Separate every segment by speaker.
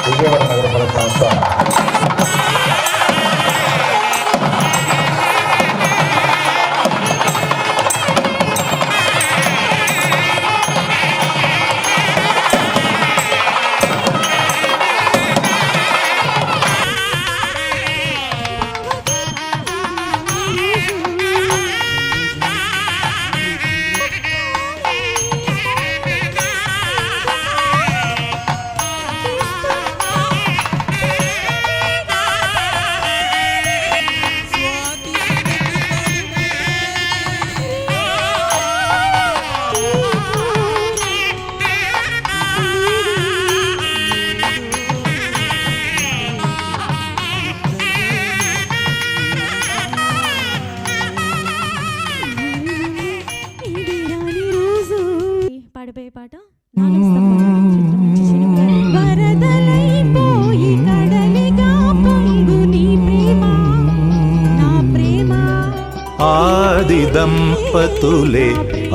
Speaker 1: విజయవాడ నగరపాలక సంస్థ
Speaker 2: పాడిపోయే పాట వరదలైపోయి కడలిగా పొంగు నీ ప్రేమ నా ప్రేమ.
Speaker 3: ఆది దంపతులే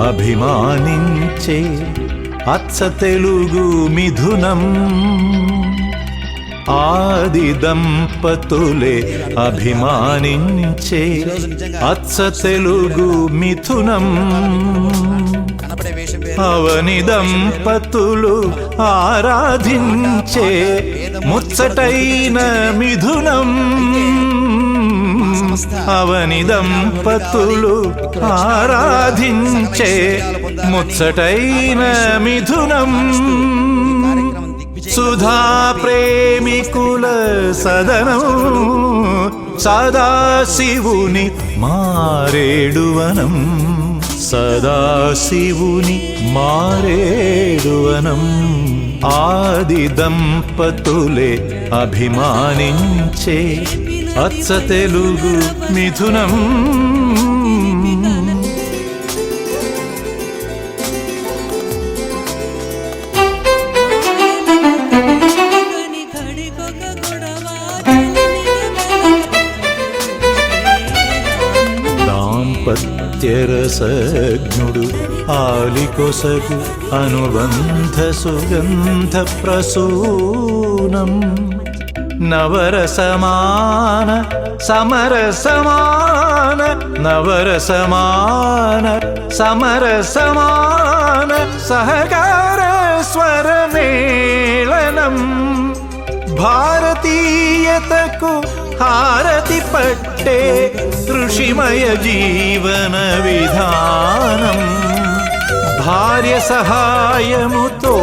Speaker 3: అభిమానించే అచ్చ తెలుగు మిథునం. ఆది దంపతులే అభిమానించే అచ్చ తెలుగు మిథునం. అవని దంపతులు ఆరాధించే ముచ్చటైన మిథునం. అవని దంపతులు ఆరాధించే ముచ్చటైన మిథునం. సుధా ప్రేమికుల సదనం సదాశివుని మారేడువనం. సదాశివుని మారేడువనం. ఆది దంపతులే అభిమానించే అచ్చ తెలుగు మిథునం. దాంపత్యరసజ్ఞుడు ఆలికొసగు అనుబంధ సుగంధ ప్రసూనం. నవరసమాన సమరసమాన నవరసమాన సమరసమాన సహకార స్వరమేళనం. భారతీయతకు హారతి పట్టే ఋషిమయ జీవన విధానం. భార్య సహాయముతో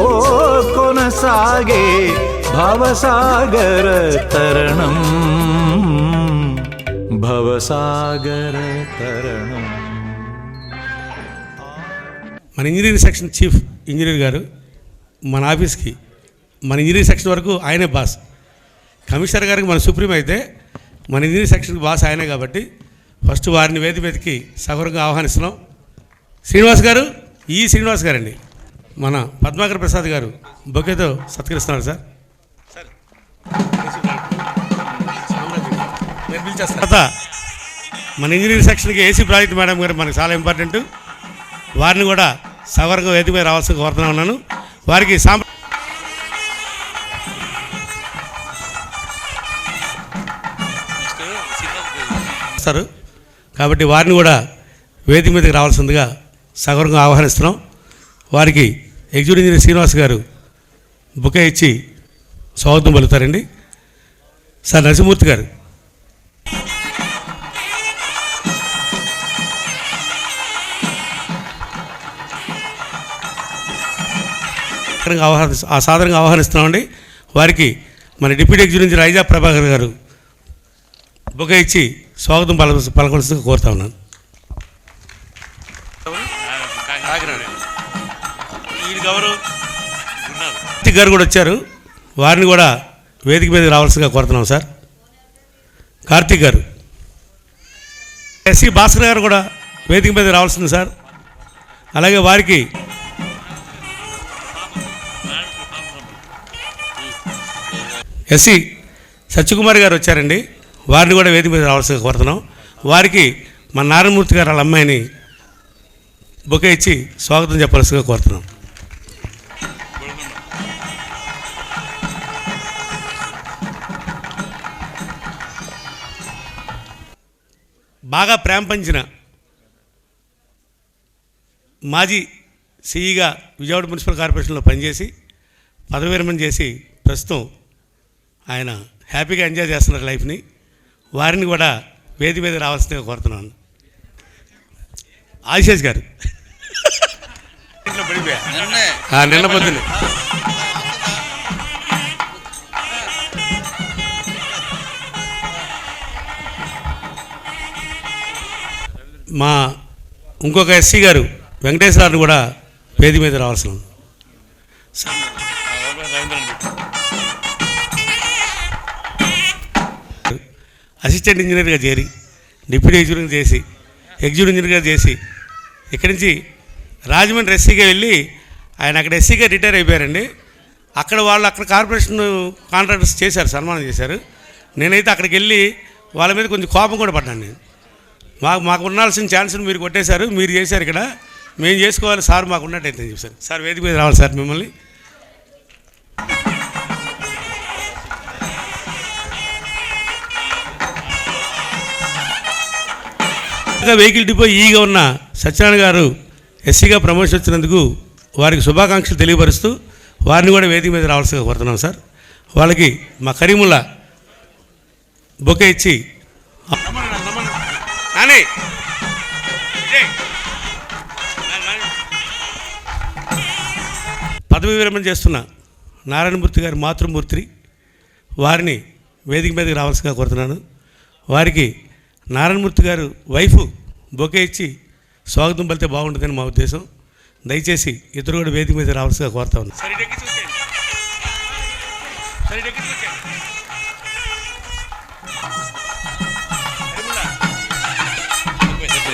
Speaker 3: కొనసాగే భవసాగర తరణం. భవసాగర తరణం.
Speaker 4: మన ఇంజనీరింగ్ సెక్షన్ చీఫ్ ఇంజనీర్ గారు మన ఆఫీస్కి మన ఇంజనీరింగ్ సెక్షన్ వరకు ఆయనే బాస్. కమిషనర్ గారికి మన సుప్రీం అయితే మన ఇంజనీరింగ్ సెక్షన్కి బాస్ ఆయనే కాబట్టి ఫస్ట్ వారిని వేదికకి సగౌరవంగా ఆహ్వానిస్తున్నాం. శ్రీనివాస్ గారు, ఈ శ్రీనివాస్ గారండి మన పద్మాకర్ ప్రసాద్ గారు బొకేతో సత్కరిస్తున్నారు సార్. తర్వాత మన ఇంజనీరింగ్ సెక్షన్కి ఏసీ ప్రాజెక్ట్ మేడం గారు మనకు చాలా ఇంపార్టెంట్. వారిని కూడా సగౌరవంగా వేదికపై రావాల్సి కోరుతున్నా ఉన్నాను. వారికి కాబట్టి వారిని కూడా వేదిక మీదకి రావాల్సిందిగా సగౌరవంగా ఆహ్వానిస్తున్నాం. వారికి ఎగ్జిక్యూటివ్ ఇంజనీర్ శ్రీనివాస్ గారు బుకే ఇచ్చి స్వాగతం పలుకుతారండి. సార్ నరసింహమూర్తి గారు సాధారణంగా ఆహ్వానిస్తున్నామండి. వారికి మన deputy executive engineer Aiza Prabhakar గారు బుకే ఇచ్చి స్వాగతం పలకవలసిందిగా కోరుతా ఉన్నాను. కార్తీక్ గారు కూడా వచ్చారు. వారిని కూడా వేదిక మీద రావాల్సిందిగా కోరుతున్నాం సార్. కార్తీక్ గారు, ఎస్సీ భాస్కర్ గారు కూడా వేదిక మీద రావాల్సింది సార్. అలాగే వారికి ఎస్సి సత్యకుమార్ గారు వచ్చారండి, వారిని కూడా వేదిక మీద రావాల్సిందిగా కోరుతున్నాం. వారికి మన నారాయణమూర్తి గారు వాళ్ళ అమ్మాయిని బొకే ఇచ్చి స్వాగతం చెప్పాల్సిందిగా కోరుతున్నాం. బాగా ప్రేమ పంచిన మాజీ సిఈగా విజయవాడ మున్సిపల్ కార్పొరేషన్లో పనిచేసి పదవి విరమణ చేసి ప్రస్తుతం ఆయన హ్యాపీగా ఎంజాయ్ చేస్తున్నారు లైఫ్ని. వారిని కూడా వేది మీద రావాల్సిందిగా కోరుతున్నాను. ఆశీష్ గారు నిన్న పొద్దున్నే మా ఇంకొక ఎస్సీ గారు వెంకటేశ్వరరావు కూడా వేది మీద రావాల్సిన అసిస్టెంట్ ఇంజనీర్గా చేరి డిప్యూటీ ఇంజనీర్ చేసి ఎగ్జిక్యూటివ్ ఇంజనీర్గా చేసి ఇక్కడి నుంచి రాజమండ్రి ఎస్సీగా వెళ్ళి ఆయన అక్కడ ఎస్సీగా రిటైర్ అయిపోయారండి. అక్కడ కార్పొరేషన్ కాంట్రాక్టర్స్ చేశారు, సన్మానం చేశారు. నేనైతే అక్కడికి వెళ్ళి వాళ్ళ మీద కొంచెం కోపం కూడా పడ్డాను. నేను మాకు ఉండాల్సిన ఛాన్స్ని మీరు కొట్టేశారు, మీరు చేశారు, ఇక్కడ మేము చేసుకోవాలి సార్, మాకు ఉన్నట్టయితే చెప్పారు. సార్ వేదిక మీద రావాలి సార్ మిమ్మల్ని. వెహికల్ డిపో ఈగా ఉన్న సత్యనారాయణ గారు ఎస్సీగా ప్రమోషన్ వచ్చినందుకు వారికి శుభాకాంక్షలు తెలియపరుస్తూ వారిని కూడా వేదిక మీద రావాల్సిందిగా కోరుతున్నాం సార్. వాళ్ళకి మా కరీముల్లా బొకే ఇచ్చి పదవి విరమణ చేస్తున్న నారాయణమూర్తి గారి మాతృమూర్తి వారిని వేదిక మీదకి రావాల్సిందిగా కోరుతున్నాను. వారికి నారాయణమూర్తి గారు వైఫ్ బొకే ఇచ్చి స్వాగతం పలితే బాగుంటుందని మా ఉద్దేశం. దయచేసి ఇద్దరు కూడా వేదిక మీద రావాల్సిందిగా కోరుతా ఉన్నాను.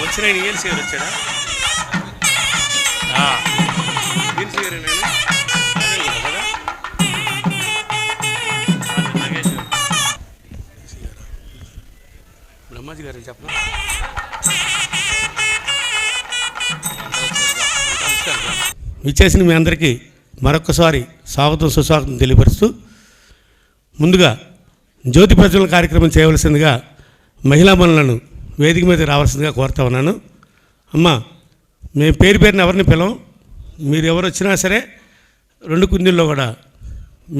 Speaker 4: వచ్చిన ఈఎన్సీ గారు వచ్చాడా? ఈఎన్సీ గారు బ్రహ్మాజీ గారు చెప్పండి. విచ్చేసిన మీ అందరికీ మరొక్కసారి స్వాగతం సుస్వాగతం తెలియపరుస్తూ ముందుగా జ్యోతి ప్రజ్వలన కార్యక్రమం చేయవలసిందిగా మహిళా మనులను వేదిక మీద రావాల్సిందిగా కోరుతా ఉన్నాను. అమ్మ, మేము పేరు పేరుని ఎవరిని పిలవం, మీరు ఎవరు వచ్చినా సరే 2 కుందీల్లో కూడా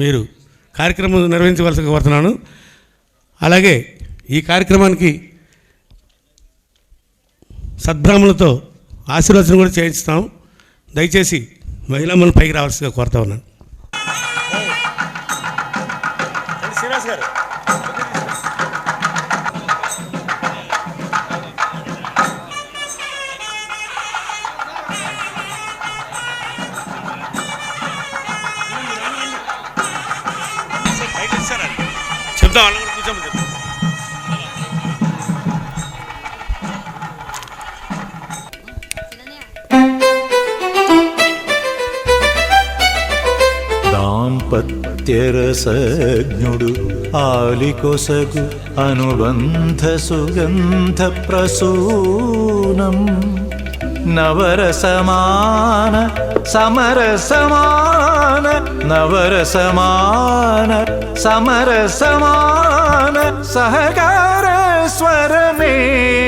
Speaker 4: మీరు కార్యక్రమం నిర్వహించవలసిందిగా కోరుతున్నాను. అలాగే ఈ కార్యక్రమానికి సద్బ్రాహ్మణులతో ఆశీర్వచనం కూడా చేయిస్తాం. దయచేసి మహిళా మనులు పైకి రావాల్సిందిగా కోరుతా ఉన్నాను. శ్రీనివాస్ గారు చెప్తాం, వాళ్ళని కూడా కూర్చోమని చెప్తాం.
Speaker 3: దాంపత్యరసజ్ఞుడు ఆలికొసగు అనుబంధ సుగంధ ప్రసూనం నవరసమాన సమరసమాన నవరసమాన సమరసమాన సహకార స్వరమేళనం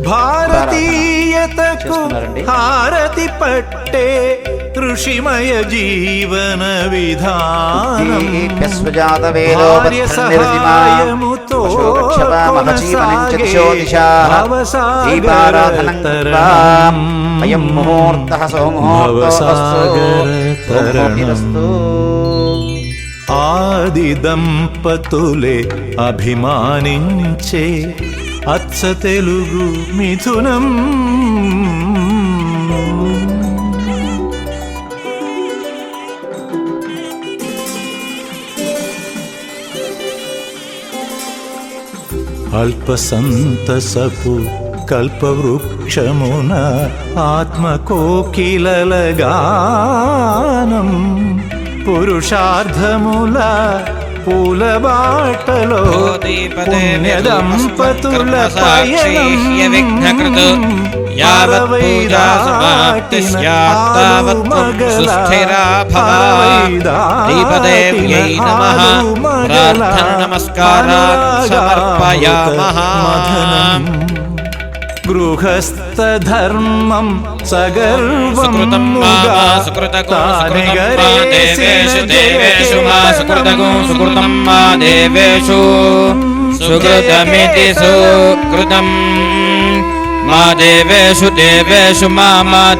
Speaker 3: భారతీయతకు హారతి పట్టే ఋషిమయ జీవన విధానం భార్య సహాయముతో కొనసాగే భవసాగర తరణం ఆది దంపతులే అభిమానించే అచ్చ తెలుగు మిథునం అల్పసంతసపు కల్పవృక్షమున ఆత్మకోకిలల గానం పురుషార్థముల పూల బాటలో పుణ్య దంపతుల పయనం గృహస్థధర్మం సగర్వం
Speaker 5: సుకృతమితి సుకృతం మా దేవేషు దేవేషు మా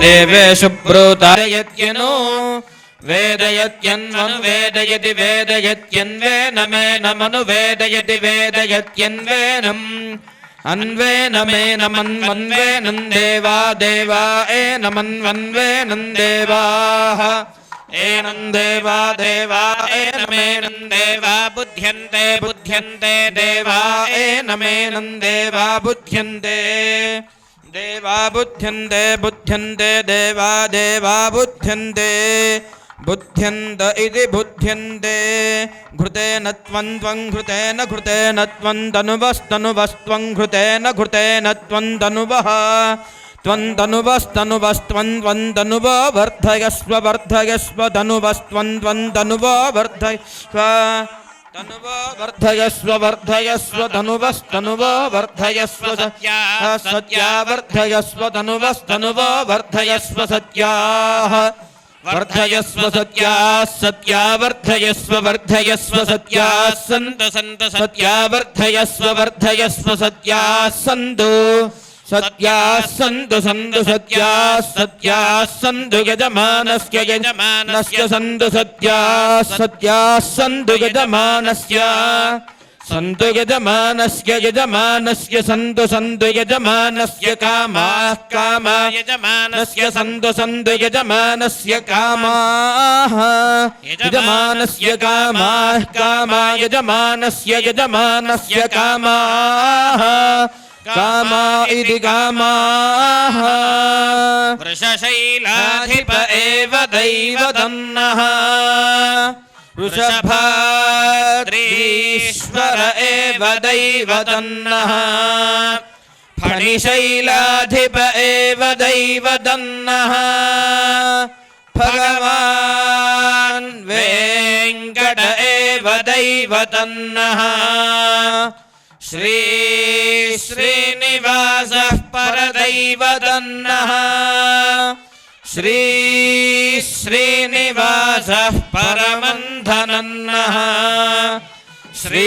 Speaker 5: దేవేషు బ్రూతయత్యను వేదయత్యన్వను వేదయతి వేదయత్యన్వేనమేనమను వేదయతి వేదయత్యన్వేనం అన్వేనమేనమన్వన్వేనం దేవా దేవా ఏనమన్వన్వేనం దేవాః ఏనం దేవా దేవా ఏనమేనం దేవా బుధ్యంతే బుధ్యంతే దేవా ఏనమేనం దేవా బుధ్యంతే దేవా బుధ్యంతే బుధ్యంతే దేవా దేవా బుధ్యంతే బుధ్యంత ఇది బుధ్యంతే ఘృతేన త్వం త్వం ఘృతేన ఘృతేన త్వం తనువస్తనువస్త్వం ఘృతేన ఘృతేన త్వం తనువః త్వం తనువస్తనువస్త్వం త్వం తనువో వర్ధయస్వ వర్ధయస్వ తనువస్త్వం త్వం తనువో వర్ధయస్వ తనువో వర్ధయస్వ వర్ధయస్వ తనువస్తనువో వర్ధయస్వ సత్యా వర్ధయస్వ తనువస్తనువో వర్ధయస్వ సత్యాః వర్ధయస్వ సత్యా సత్యా వర్ధయస్వ వర్ధయస్వ సత్యా సంతు సంతు సత్యా వర్ధయస్వ వర్ధయస్వ సత్యా సంతు సత్యా సంతు సంతు సత్యా సత్యా సంతు యజమానస్య యజమానస్య సంతు సత్యా సత్యా సంతు యజమానస్య సంతు యజమానస్య యజమానస్య సంతు సంతు యజమానస్య కామాః కామా యజమానస్య సంతు సంతు యజమానస్య కామాః యజమానస్య కామాః కామా యజమానస్య యజమానస్య కామాః కామా ఇది కామాః వృషశైలాధిప ఏవ దైవతన్నః వృషభాద్రీశ్వర ఏవ దైవతన్నః ఫణిశైలాధిప ఏవ దైవతన్నః భగవాన్ వెంకట ఏవ దైవతన్నః శ్రీ శ్రీనివాసః పరదైవతన్నః శ్రీ శ్రీనివాసః పరమంధనన్నః శ్రీ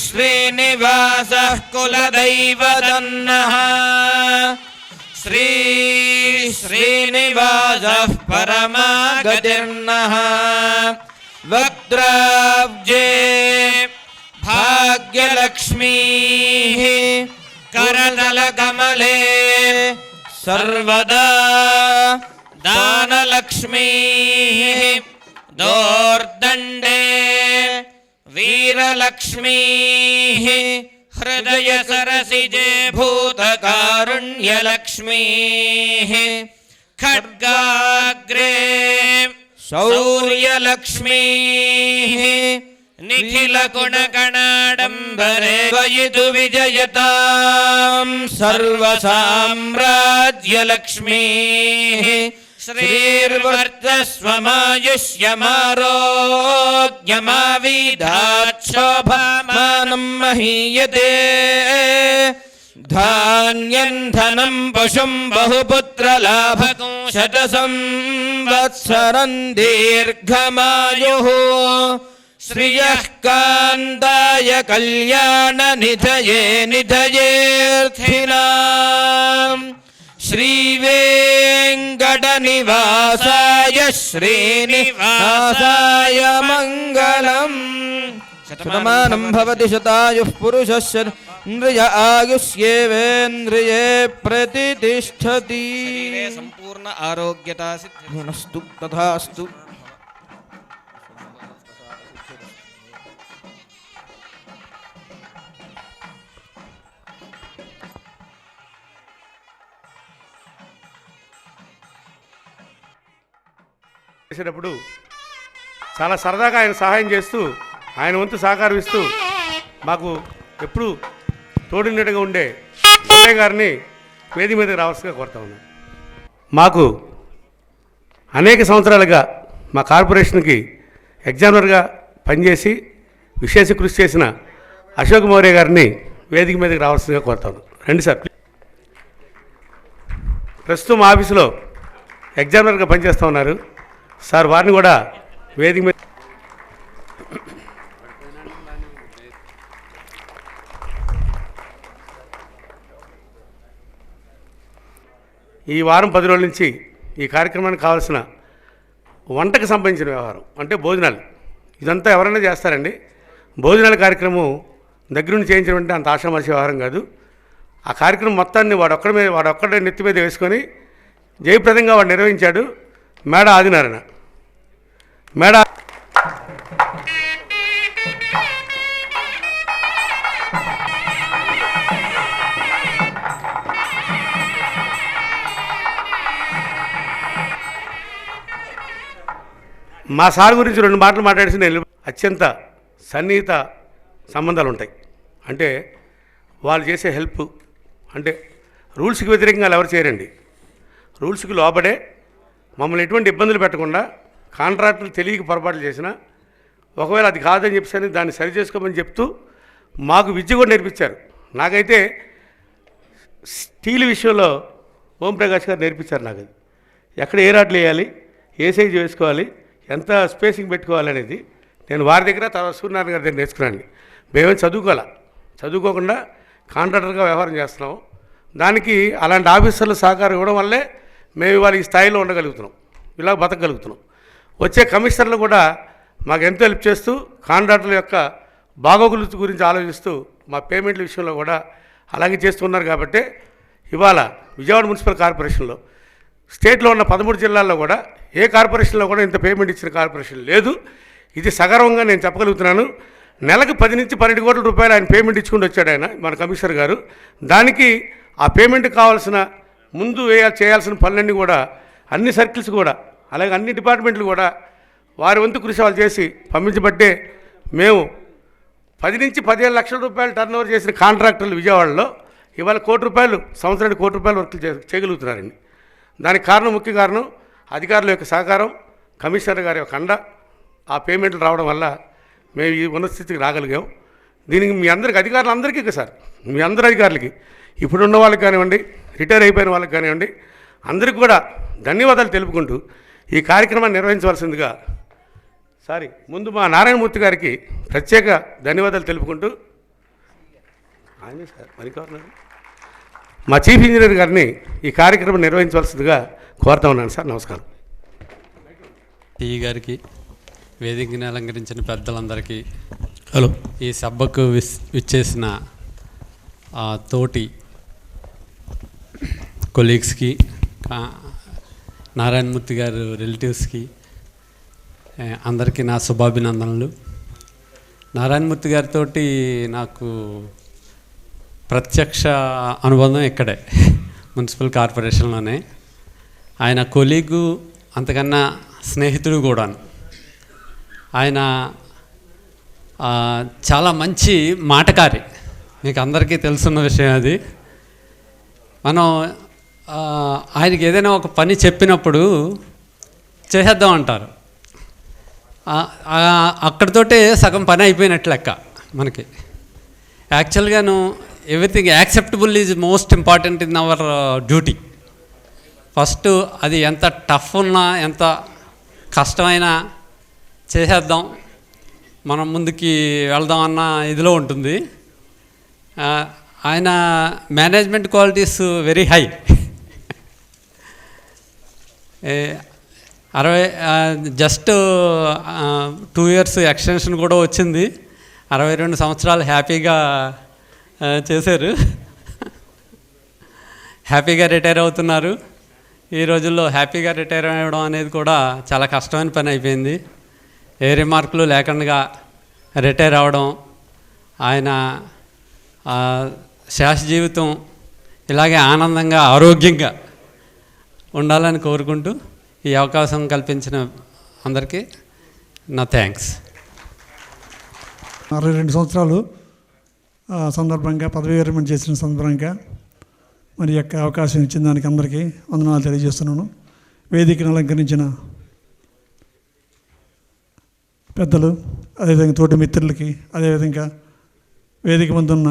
Speaker 5: శ్రీనివాసః కులదైవతన్నః శ్రీ శ్రీనివాసః పరమాగతిర్నః వక్త్రాబ్జే భాగ్యలక్ష్మీః करतलकमले सर्वदा दानलक्ष्मीः दोर्दण्डे वीरलक्ष्मीः हृदयसरसिजे भूतकारुण्यलक्ष्मीः खड्गाग्रे शौर्यलक्ष्मीः निखिलगुणगणाडम्बरे वयितु विजयतां सर्वसाम्राज्यलक्ष्मीः श्रीर्वर्चस्वमायुष्यमारोग्यमाविधाच्छोभामानं महीयते धान्यं धनं पशुं बहुपुत्रलाभकं शतसंवत्सरं दीर्घमायुः श्रियः कान्ताय कल्याणनिधये निधयेऽर्थिनाम् श्रीवेङ्कटनिवासाय श्रीनिवासाय मङ्गलम् शतमानं भवति शतायुः पुरुषस्य इन्द्रिय आयुष्येवेन्द्रिये प्रतिष्ठति सम्पूर्ण आरोग्यता सिद्धिरस्तु तथास्तु।
Speaker 4: చేసేటప్పుడు చాలా సరదాగా ఆయన సహాయం చేస్తూ ఆయన వంతు సహకారం ఇస్తూ మాకు ఎప్పుడు తోడున్నట్టుగా ఉండే అన్నయ్య గారిని వేది మీదకి రావాల్సిందిగా కోరుతా ఉన్నాను. మాకు అనేక సంవత్సరాలుగా మా కార్పొరేషన్కి ఎగ్జామినర్గా పనిచేసి విశేష కృషి చేసిన అశోక్ మౌర్య గారిని వేదిక మీదకి రావాల్సిందిగా కోరుతాను. రండి సార్. ప్రస్తుతం మా ఆఫీసులో ఎగ్జామినర్గా పనిచేస్తూ ఉన్నారు సార్. వారిని కూడా వేదిక మీద ఈ వారం 10 రోజుల నుంచి ఈ కార్యక్రమానికి కావాల్సిన వంటకు సంబంధించిన వ్యవహారం అంటే భోజనాలు ఇదంతా ఎవరైనా చేస్తారండి. భోజనాల కార్యక్రమం దగ్గరుండి చేయించడం అంటే అంత ఆషామాషి వ్యవహారం కాదు. ఆ కార్యక్రమం మొత్తాన్ని వాడొక్కడే నెత్తి మీద వేసుకొని జయప్రదంగా వాడు నిర్వహించాడు మేడ ఆదినారాయణ. మేడ మా సార్ గురించి 2 మాటలు మాట్లాడేసి నేను అత్యంత సన్నిహిత సంబంధాలు ఉంటాయి. అంటే వాళ్ళు చేసే హెల్ప్ అంటే రూల్స్కి వ్యతిరేకంగా వాళ్ళు ఎవరు చేయరండి. రూల్స్కి లోబడే మమ్మల్ని ఎటువంటి ఇబ్బందులు పెట్టకుండా కాంట్రాక్టులు తెలియక పొరపాట్లు చేసినా ఒకవేళ అది కాదని చెప్పేసి దాన్ని సరి చేసుకోమని చెప్తూ మాకు విద్య కూడా నేర్పించారు. నాకైతే స్టీల్ విషయంలో ఓంప్రకాష్ గారు నేర్పించారు. నాకు అది ఎక్కడ ఏ రాట్లు వేయాలి, ఏ సైజు వేసుకోవాలి, ఎంత స్పేసింగ్ పెట్టుకోవాలి అనేది నేను వారి దగ్గర తర్వాత సూర్యనారాయణ గారి దగ్గర నేర్చుకున్నాను. మేమేం చదువుకోకుండా కాంట్రాక్టర్గా వ్యవహారం చేస్తున్నాము. దానికి అలాంటి ఆఫీసర్ల సహకారం ఇవ్వడం వల్లే మేము ఇవాళ ఈ స్థాయిలో ఉండగలుగుతున్నాం, ఇలా బతకగలుగుతున్నాం. వచ్చే కమిషనర్లు కూడా మాకు ఎంతో హెల్ప్ చేస్తూ కాంట్రాక్టర్ల యొక్క బాగోగుల గురించి ఆలోచిస్తూ మా పేమెంట్ల విషయంలో కూడా అలాగే చేస్తున్నారు. కాబట్టి ఇవాళ విజయవాడ మున్సిపల్ కార్పొరేషన్లో స్టేట్లో ఉన్న 13 జిల్లాల్లో కూడా ఏ కార్పొరేషన్లో కూడా ఇంత పేమెంట్ ఇచ్చిన కార్పొరేషన్ లేదు. ఇది సగర్వంగా నేను చెప్పగలుగుతున్నాను. నెలకు 10 నుంచి 12 కోట్ల రూపాయలు ఆయన పేమెంట్ ఇచ్చుకుంటూ వచ్చాడు ఆయన మన కమిషనర్ గారు. దానికి ఆ పేమెంట్ కావాల్సిన ముందు చేయాల్సిన పనులన్నీ కూడా అన్ని సర్కిల్స్ కూడా అలాగే అన్ని డిపార్ట్మెంట్లు కూడా వారి వంతు కృషి వాళ్ళు చేసి పంపించబట్టే మేము 10 నుంచి 15 లక్షల రూపాయలు టర్న్ ఓవర్ చేసిన కాంట్రాక్టర్లు విజయవాడలో ఇవాళ ₹1 కోటి సంవత్సరానికి ₹1 కోటి వర్కులు చేయగలుగుతున్నారండి. దానికి కారణం ముఖ్య కారణం అధికారుల యొక్క సహకారం, కమిషనర్ గారి యొక్క అండ, ఆ పేమెంట్లు రావడం వల్ల మేము ఈ ఉన్నత స్థితికి రాగలిగాం. దీనికి మీ అందరికి అధికారులందరికీ సార్, మీ అందరి అధికారులకి ఇప్పుడున్న వాళ్ళకి కానివ్వండి, రిటైర్ అయిపోయిన వాళ్ళకి కానివ్వండి, అందరికీ కూడా ధన్యవాదాలు తెలుపుకుంటూ ఈ కార్యక్రమాన్ని నిర్వహించవలసిందిగా ముందు మా నారాయణమూర్తి గారికి ప్రత్యేక ధన్యవాదాలు తెలుపుకుంటూ మా చీఫ్ ఇంజనీర్ గారిని ఈ కార్యక్రమం నిర్వహించవలసిందిగా కోరుతా ఉన్నాను సార్. నమస్కారం.
Speaker 6: టీ గారికి, వేదికని అలంకరించిన పెద్దలందరికీ,
Speaker 4: హలో,
Speaker 6: ఈ సభకు విచ్చేసిన తోటి కొలీగ్స్కి, నారాయణమూర్తి గారు రిలేటివ్స్కి అందరికీ నా శుభాభినందనలు. నారాయణమూర్తి గారితో నాకు ప్రత్యక్ష అనుబంధం ఇక్కడే మున్సిపల్ కార్పొరేషన్లోనే. ఆయన కొలీగు, అంతకన్నా స్నేహితుడు కూడా. ఆయన చాలా మంచి మాటకారి, మీకు అందరికీ తెలుసున్న విషయం అది. మనం ఆయనకి ఏదైనా ఒక పని చెప్పినప్పుడు చేసేద్దాం అంటారు, అక్కడితోటే సగం పని అయిపోయినట్లు లెక్క మనకి. యాక్చువల్గాను everything acceptable is most important in our duty. First అది ఎంత టఫ్ ఉన్నా ఎంత కష్టమైనా చేసేద్దాం, మనం ముందుకి వెళ్దాం అన్న ఇదిలో ఉంటుంది. ఆయన management qualities very high. 2 years extension కూడా వచ్చింది. 62 సంవత్సరాలు హ్యాపీగా చేశారు, హ్యాపీగా రిటైర్ అవుతున్నారు. ఈ రోజుల్లో హ్యాపీగా రిటైర్ అవ్వడం అనేది కూడా చాలా కష్టమైన పని అయిపోయింది. ఏ రిమార్కులు లేకుండా రిటైర్ అవ్వడం, ఆయన శేష జీవితం ఇలాగే ఆనందంగా ఆరోగ్యంగా ఉండాలని కోరుకుంటూ ఈ అవకాశం కల్పించిన అందరికీ నా థ్యాంక్స్.
Speaker 7: 62 సంవత్సరాలు సందర్భంగా పదవీ విరమణ చేసిన సందర్భంగా మరి యొక్క అవకాశం ఇచ్చిన దానికి అందరికీ వందనాలు తెలియజేస్తున్నాను. వేదికను అలంకరించిన పెద్దలు, అదేవిధంగా తోటి మిత్రులకి, అదేవిధంగా వేదిక ముందున్న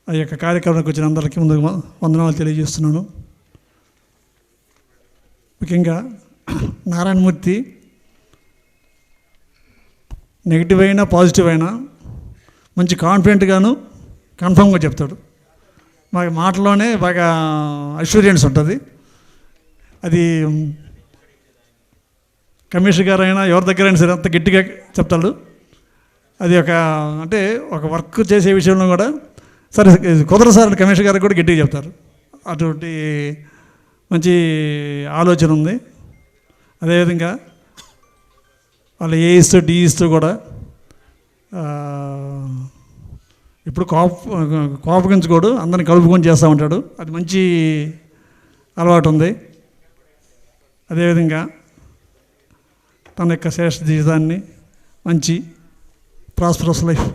Speaker 7: ఆ యొక్క కార్యక్రమానికి వచ్చిన అందరికీ ముందు వందనాలు తెలియజేస్తున్నాను. ముఖ్యంగా నారాయణమూర్తి నెగిటివ్ అయినా పాజిటివ్ అయినా మంచి కాన్ఫిడెంట్గాను కన్ఫామ్గా చెప్తాడు. మాకు మాటలోనే బాగా అష్యూరెన్స్ ఉంటుంది. అది కమిషనర్ గారు అయినా ఎవరి దగ్గర అయినా సరే అంత గట్టిగా చెప్తాడు. అది అంటే ఒక వర్క్ చేసే విషయంలో కూడా సరే కుదరదు సార్ కమిషనర్ గారికి కూడా గట్టిగా చెప్తారు. అటువంటి మంచి ఆలోచన ఉంది. అదేవిధంగా వాళ్ళ ఏయిస్తూ డియిస్తూ కూడా ఇప్పుడు కోపగించుకోడు, అందరిని కలుపుకొని చేస్తూ ఉంటాడు. అది మంచి అలవాటు ఉంది. అదేవిధంగా తన యొక్క శ్రేష్ఠ జీవితాన్ని మంచి ప్రాస్పరస్ లైఫ్,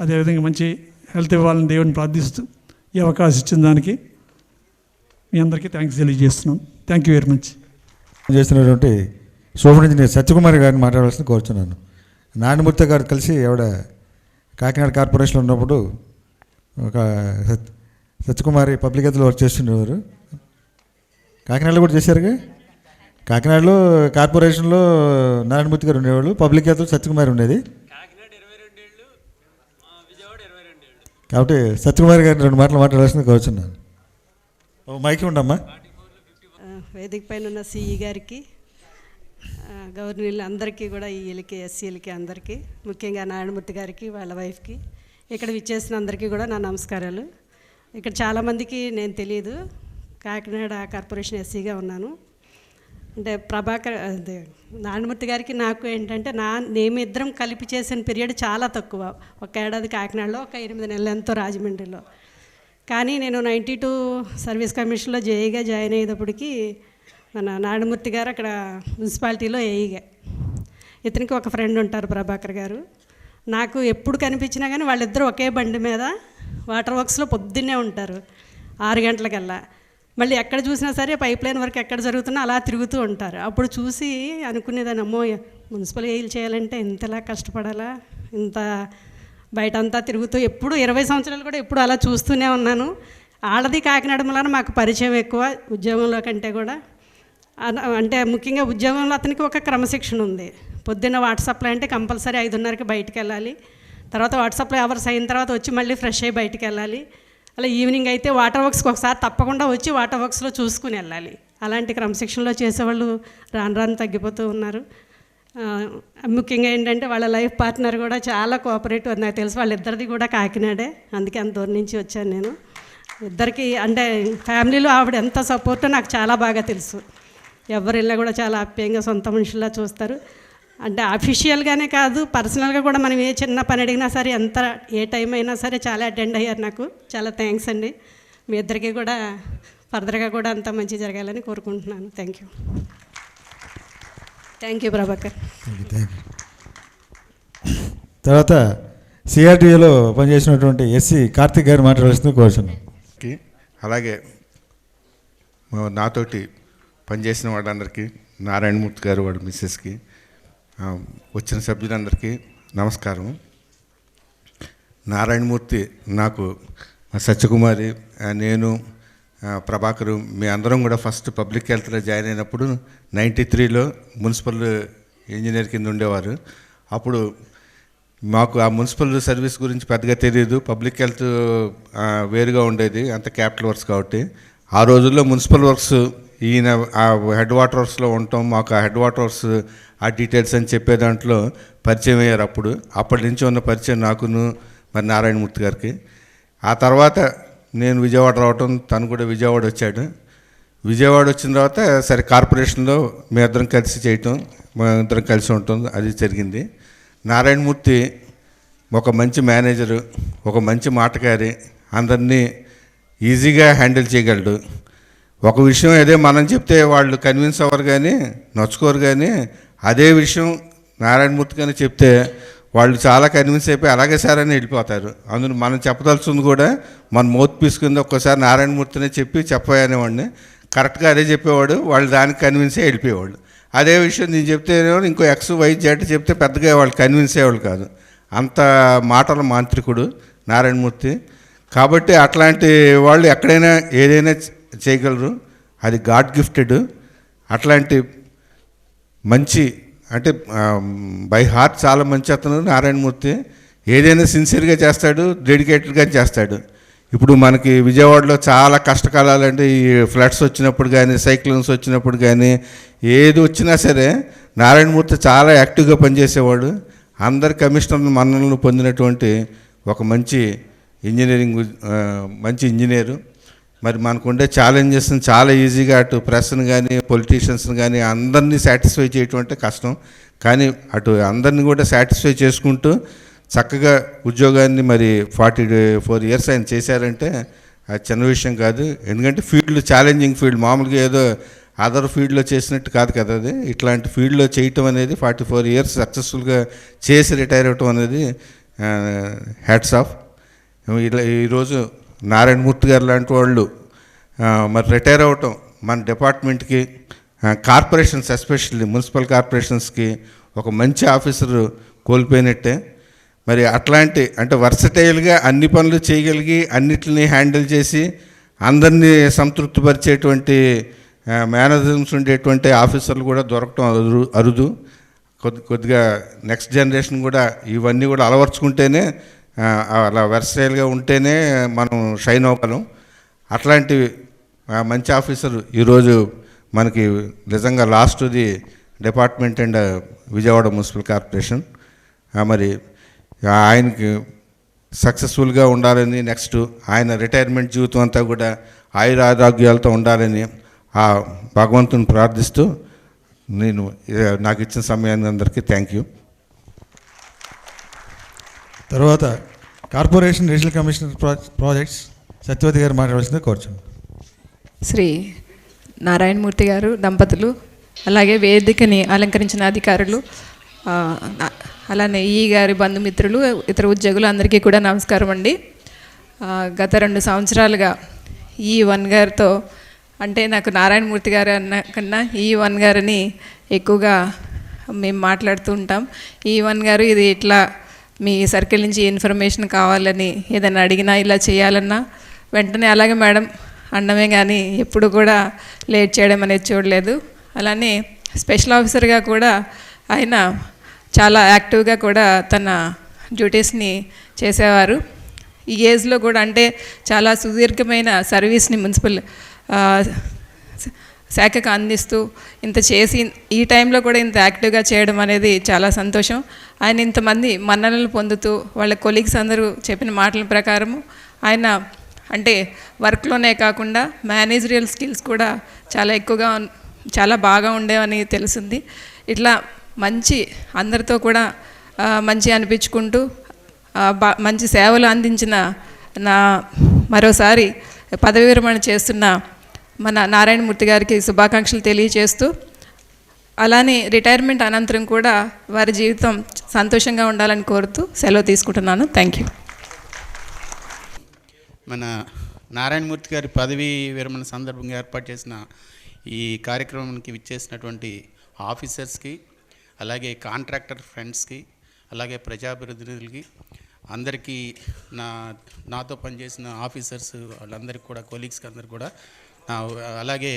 Speaker 7: అదేవిధంగా మంచి హెల్త్ ఇవ్వాలని దేవుడిని ప్రార్థిస్తూ ఈ అవకాశం ఇచ్చిన దానికి మీ అందరికీ థ్యాంక్స్ తెలియజేస్తున్నాను. Thank you very much.
Speaker 1: చేస్తున్నటువంటి సూపర్ ఇంజనీర్ సత్యకుమారి గారిని మాట్లాడాల్సింది కోరుతున్నాను. నారాయణమూర్తి గారు కలిసి ఆవిడ కాకినాడ కార్పొరేషన్లో ఉన్నప్పుడు ఒక సత్యకుమారి పబ్లిక్ హెల్త్లో వర్క్ చేస్తుండేవారు. కాకినాడలో కూడా చేశారుగా. కాకినాడలో కార్పొరేషన్లో నారాయణమూర్తి గారు ఉండేవాళ్ళు, పబ్లిక్ హెల్త్లో సత్యకుమారి ఉండేది. కాబట్టి సత్యకుమారి గారిని 2 మాటలు మాట్లాడాల్సింది కోరుచున్నాను. మైకి ఉండమ్మా.
Speaker 8: వేదిక పైన ఉన్న సిఈ గారికి, గవర్నర్లు అందరికీ కూడా ఈలకి ఎస్సీలకి అందరికీ, ముఖ్యంగా నారాయణమూర్తి గారికి వాళ్ళ వైఫ్కి, ఇక్కడ విచ్చేసిన అందరికీ కూడా నా నమస్కారాలు. ఇక్కడ చాలామందికి నేను తెలియదు, కాకినాడ కార్పొరేషన్ ఎస్సీగా ఉన్నాను. అంటే ప్రభాకర్ అదే నారాయణమూర్తి గారికి నాకు ఏంటంటే మేమిద్దరం కలిపి చేసిన పీరియడ్ చాలా తక్కువ. 1 ఏడాది కాకినాడలో, 1 8 నెలలు ఎంతో రాజమండ్రిలో. కానీ నేను 92 సర్వీస్ కమిషన్లో జేఈగా జాయిన్ అయ్యేటప్పటికి మన నారాయణమూర్తి గారు అక్కడ మున్సిపాలిటీలో ఏఈగా. ఇతనికి ఒక ఫ్రెండ్ ఉంటారు ప్రభాకర్ గారు. నాకు ఎప్పుడు కనిపించినా కానీ వాళ్ళిద్దరూ ఒకే బండి మీద వాటర్ వర్క్స్లో పొద్దున్నే ఉంటారు 6 గంటలకల్లా. మళ్ళీ ఎక్కడ చూసినా సరే పైప్ లైన్ వర్క్ ఎక్కడ జరుగుతున్నా అలా తిరుగుతూ ఉంటారు. అప్పుడు చూసి అనుకునేదాన్ని, అమ్మో మున్సిపల్ ఏఈలు చేయాలంటే ఇంతలా కష్టపడాలా, ఇంత బయట అంతా తిరుగుతూ ఎప్పుడు 20 సంవత్సరాలు కూడా ఎప్పుడు అలా చూస్తూనే ఉన్నాను. ఆడది కాకినాడ వలన మాకు పరిచయం ఎక్కువ ఉద్యోగంలో కంటే కూడా. అంటే ముఖ్యంగా ఉద్యోగంలో అతనికి ఒక క్రమశిక్షణ ఉంది. పొద్దున్న వాటర్ సప్లై అంటే కంపల్సరీ 5:30కి బయటికి వెళ్ళాలి. తర్వాత వాటర్ సప్లై అవర్స్ అయిన తర్వాత వచ్చి మళ్ళీ ఫ్రెష్ అయ్యి బయటికి వెళ్ళాలి. అలా ఈవినింగ్ అయితే వాటర్ వర్క్స్కి ఒకసారి తప్పకుండా వచ్చి వాటర్ వర్క్స్లో చూసుకుని వెళ్ళాలి. అలాంటి క్రమశిక్షణలో చేసేవాళ్ళు రాను రాను తగ్గిపోతూ ఉన్నారు. ముఖ్యంగా ఏంటంటే వాళ్ళ లైఫ్ పార్ట్నర్ కూడా చాలా కోఆపరేటివ్. నాకు తెలుసు వాళ్ళిద్దరిది కూడా కాకినాడే, అందుకే అంత దూరం నుంచి వచ్చాను నేను. ఇద్దరికి అంటే ఫ్యామిలీలో ఆవిడ ఎంత సపోర్టో నాకు చాలా బాగా తెలుసు. ఎవరిల్లా కూడా చాలా ఆప్యాయంగా సొంత మనుషుల్లా చూస్తారు. అంటే అఫీషియల్గానే కాదు, పర్సనల్గా కూడా మనం ఏ చిన్న పని అడిగినా సరే, ఏ టైం అయినా సరే చాలా అటెండ్ అయ్యారు. నాకు చాలా థ్యాంక్స్ అండి. మీ ఇద్దరికి కూడా ఫర్దర్గా కూడా అంత మంచి జరగాలని కోరుకుంటున్నాను. Thank you Prabhakar.
Speaker 1: తర్వాత సిఆర్టీఏలో పనిచేసినటువంటి ఎస్సీ కార్తిక్ గారు మాట్లాడాల్సింది కోరుచున్నాను.
Speaker 9: అలాగే నాతోటి పనిచేసిన వాళ్ళందరికీ, నారాయణమూర్తి గారు వాళ్ళ మిస్సెస్కి, వచ్చిన సభ్యులందరికీ నమస్కారం. నారాయణమూర్తి నాకు, సత్యకుమారి, నేను, ప్రభాకరు, మీ అందరం కూడా ఫస్ట్ పబ్లిక్ హెల్త్లో జాయిన్ అయినప్పుడు 93లో మున్సిపల్ ఇంజనీర్ కింద ఉండేవారు. అప్పుడు మాకు ఆ మున్సిపల్ సర్వీస్ గురించి పెద్దగా తెలియదు. పబ్లిక్ హెల్త్ వేరుగా ఉండేది, అంత క్యాపిటల్ వర్క్స్ కాబట్టి. ఆ రోజుల్లో మున్సిపల్ వర్క్స్ ఈయన ఆ హెడ్ వాటర్ వర్క్స్లో ఉంటాం. మాకు ఆ హెడ్ వాటర్ వర్క్స్ ఆ డీటెయిల్స్ అని చెప్పే దాంట్లో పరిచయం అయ్యారు. అప్పటి నుంచి ఉన్న పరిచయం నాకును మరి నారాయణమూర్తి గారికి. ఆ తర్వాత నేను విజయవాడ రావటం, తను కూడా విజయవాడ వచ్చాడు. విజయవాడ వచ్చిన తర్వాత సరే కార్పొరేషన్లో మీ ఇద్దరం కలిసి చేయటం, మా ఇద్దరం కలిసి ఉండటం అది జరిగింది. నారాయణమూర్తి ఒక మంచి మేనేజరు, ఒక మంచి మాటకారి, అందరినీ ఈజీగా హ్యాండిల్ చేయగలడు. ఒక విషయం ఏదో మనం చెప్తే వాళ్ళు కన్విన్స్ అవ్వరు కానీ, నచ్చుకోరు కానీ, అదే విషయం నారాయణమూర్తి గారిని చెప్తే వాళ్ళు చాలా కన్విన్స్ అయిపోయి అలాగే సార్ అని వెళ్ళిపోతారు. అందులో మనం చెప్పదలుచుంది కూడా మన మౌత్ పీస్ కింద ఒక్కసారి నారాయణమూర్తినే చెప్పాయనేవాడిని, కరెక్ట్గా అదే చెప్పేవాడు, వాళ్ళు దానికి కన్విన్స్ అయ్యి వెళ్ళిపోయేవాళ్ళు. అదే విషయం నేను చెప్తే ఇంకో ఎక్స్ వై జెడ్ చెప్తే పెద్దగా వాళ్ళు కన్విన్స్ అయ్యేవాళ్ళు కాదు. అంత మాటల మాంత్రికుడు నారాయణమూర్తి. కాబట్టి అట్లాంటి వాళ్ళు ఎక్కడైనా ఏదైనా చేయగలరు, అది గాడ్ గిఫ్టెడ్. అట్లాంటి మంచి అంటే బై హార్ట్ చాలా మంచి అతను నారాయణమూర్తి. ఏదైనా సిన్సియర్గా చేస్తాడు, డెడికేటెడ్గా చేస్తాడు. ఇప్పుడు మనకి విజయవాడలో చాలా కష్టకాలాలు అంటే ఈ ఫ్లడ్స్ వచ్చినప్పుడు కానీ, సైక్లోన్స్ వచ్చినప్పుడు కానీ, ఏది వచ్చినా సరే నారాయణమూర్తి చాలా యాక్టివ్గా పనిచేసేవాడు. అందరి కమిషనర్ మన్ననలు పొందినటువంటి ఒక మంచి ఇంజనీరు. మరి మనకుండే ఛాలెంజెస్ని చాలా ఈజీగా అటు ప్రెస్ని కానీ, పొలిటీషియన్స్ని కానీ అందరినీ సాటిస్ఫై చేయటం అంటే కష్టం. కానీ అటు అందరినీ కూడా సాటిస్ఫై చేసుకుంటూ చక్కగా ఉద్యోగాన్ని మరి 44 ఇయర్స్ ఆయన చేశారంటే అది చిన్న విషయం కాదు. ఎందుకంటే ఫీల్డ్ ఛాలెంజింగ్ ఫీల్డ్, మామూలుగా ఏదో అదర్ ఫీల్డ్లో చేసినట్టు కాదు కదా అది. ఇట్లాంటి ఫీల్డ్లో చేయటం అనేది 44 ఇయర్స్ సక్సెస్ఫుల్గా చేసి రిటైర్ అవ్వటం అనేది హ్యాట్స్ ఆఫ్. ఇలా ఈరోజు నారాయణమూర్తి గారు లాంటి వాళ్ళు మరి రిటైర్ అవ్వటం మన డిపార్ట్మెంట్కి, కార్పొరేషన్స్ ఎస్పెషల్లీ మున్సిపల్ కార్పొరేషన్స్కి ఒక మంచి ఆఫీసర్ కోల్పోయినట్టే. మరి అట్లాంటి అంటే వర్సటైల్గా అన్ని పనులు చేయగలిగి అన్నిటిని హ్యాండిల్ చేసి అందరినీ సంతృప్తిపరిచేటువంటి మేనేజర్స్ ఉండేటువంటి ఆఫీసర్లు కూడా దొరకటం అరుదు. కొద్దిగా నెక్స్ట్ జనరేషన్ కూడా ఇవన్నీ కూడా అలవర్చుకుంటేనే, అలా వెర్సైల్గా ఉంటేనే మనం షైన్ అవ్వగలం. అట్లాంటి మంచి ఆఫీసర్ ఈరోజు మనకి నిజంగా last the department and Vijayawada municipal corporation. మరి ఆయనకి సక్సెస్ఫుల్గా ఉండాలని, నెక్స్ట్ ఆయన రిటైర్మెంట్ జీవితం అంతా కూడా ఆయురారోగ్యాలతో ఉండాలని ఆ భగవంతుని ప్రార్థిస్తూ నేను నాకు ఇచ్చిన సమయాన్ని అందరికీ థ్యాంక్ యూ.
Speaker 1: తర్వాత corporation regional commissioner projects Satyavathi garu మాట్లాడాల్సిందే కోరుచున్నాను.
Speaker 10: శ్రీ నారాయణమూర్తి గారు దంపతులు, అలాగే వేదికని అలంకరించిన అధికారులు, అలానే ఈ గారి బంధుమిత్రులు, ఇతర ఉద్యోగులు అందరికీ కూడా నమస్కారం అండి. గత 2 సంవత్సరాలుగా ఈ వన్ గారితో, అంటే నాకు నారాయణమూర్తి గారు అన్న కన్నా ఈ వన్ గారిని ఎక్కువగా మేము మాట్లాడుతూ ఉంటాం. ఈ వన్ గారు ఇది ఇట్లా మీ సర్కిల్ నుంచి ఇన్ఫర్మేషన్ కావాలని ఏదైనా అడిగినా, ఇలా చేయాలన్నా వెంటనే అలాగే మేడం అనడమే కానీ ఎప్పుడు కూడా లేట్ చేయడం అనేది చూడలేదు. అలానే స్పెషల్ ఆఫీసర్గా కూడా ఆయన చాలా యాక్టివ్గా కూడా తన డ్యూటీస్ని చేసేవారు. ఈ ఏజ్లో కూడా అంటే చాలా సుదీర్ఘమైన సర్వీస్ని మున్సిపల్ శాఖకు అందిస్తూ ఇంత చేసి ఈ టైంలో కూడా ఇంత యాక్టివ్గా చేయడం అనేది చాలా సంతోషం. ఆయన ఇంతమంది మన్ననలు పొందుతూ వాళ్ళ కొలీగ్స్ అందరూ చెప్పిన మాటల ప్రకారము ఆయన అంటే వర్క్లోనే కాకుండా మేనేజరియల్ స్కిల్స్ కూడా చాలా ఎక్కువగా చాలా బాగా ఉండేవని తెలిసింది. ఇట్లా మంచి అందరితో కూడా మంచి అనిపించుకుంటూ మంచి సేవలు అందించిన నా మరోసారి పదవి విరమణ చేస్తున్న మన నారాయణమూర్తి గారికి శుభాకాంక్షలు తెలియజేస్తూ, అలానే రిటైర్మెంట్ అనంతరం కూడా వారి జీవితం సంతోషంగా ఉండాలని కోరుతూ సెలవు తీసుకుంటున్నాను. Thank you.
Speaker 11: మన నారాయణమూర్తి గారి పదవీ విరమణ సందర్భంగా ఏర్పాటు చేసిన ఈ కార్యక్రమానికి విచ్చేసినటువంటి ఆఫీసర్స్కి, అలాగే కాంట్రాక్టర్ ఫ్రెండ్స్కి, అలాగే ప్రజాప్రతినిధులకి, అందరికీ నాతో పనిచేసిన ఆఫీసర్స్ వాళ్ళందరికీ కూడా, కొలీగ్స్కి అందరికీ కూడా, అలాగే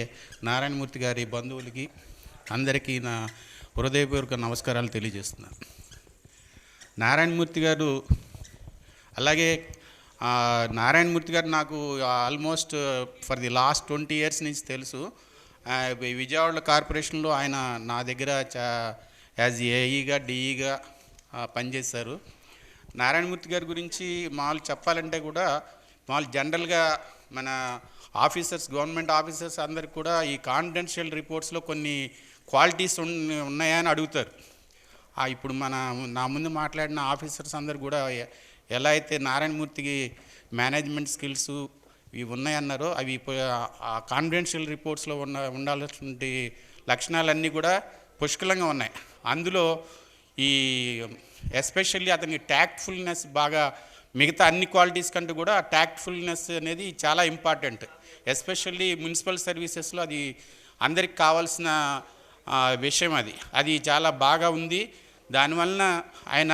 Speaker 11: నారాయణమూర్తి గారి బంధువులకి అందరికీ నా హృదయపూర్వక నమస్కారాలు తెలియజేస్తున్నాను. నారాయణమూర్తి గారు, అలాగే నారాయణమూర్తి గారు నాకు almost for the last 20 years నుంచి తెలుసు. విజయవాడ కార్పొరేషన్లో ఆయన నా దగ్గర యాజ్ ఏఈగా డిఈగా పనిచేశారు. నారాయణమూర్తి గారి గురించి మామూలు చెప్పాలంటే కూడా జనరల్గా మన ఆఫీసర్స్, గవర్నమెంట్ ఆఫీసర్స్ అందరికి కూడా ఈ కాన్ఫిడెన్షియల్ రిపోర్ట్స్లో కొన్ని క్వాలిటీస్ ఉన్నాయని అడుగుతారు. ఇప్పుడు నా ముందు మాట్లాడిన ఆఫీసర్స్ అందరు కూడా ఎలా అయితే నారాయణమూర్తికి మేనేజ్మెంట్ స్కిల్స్ ఇవి ఉన్నాయన్నారో, అవి ఆ కాన్ఫిడెన్షియల్ రిపోర్ట్స్లో ఉండాల్సిన లక్షణాలన్నీ కూడా పుష్కలంగా ఉన్నాయి. అందులో ఈ ఎస్పెషల్లీ అతని ట్యాక్ట్ఫుల్నెస్ బాగా మిగతా అన్ని క్వాలిటీస్ కంటే కూడా ట్యాక్ట్ఫుల్నెస్ అనేది చాలా ఇంపార్టెంట్. ఎస్పెషల్లీ మున్సిపల్ సర్వీసెస్లో అది అందరికి కావాల్సిన విషయం. అది చాలా బాగా ఉంది. దానివలన ఆయన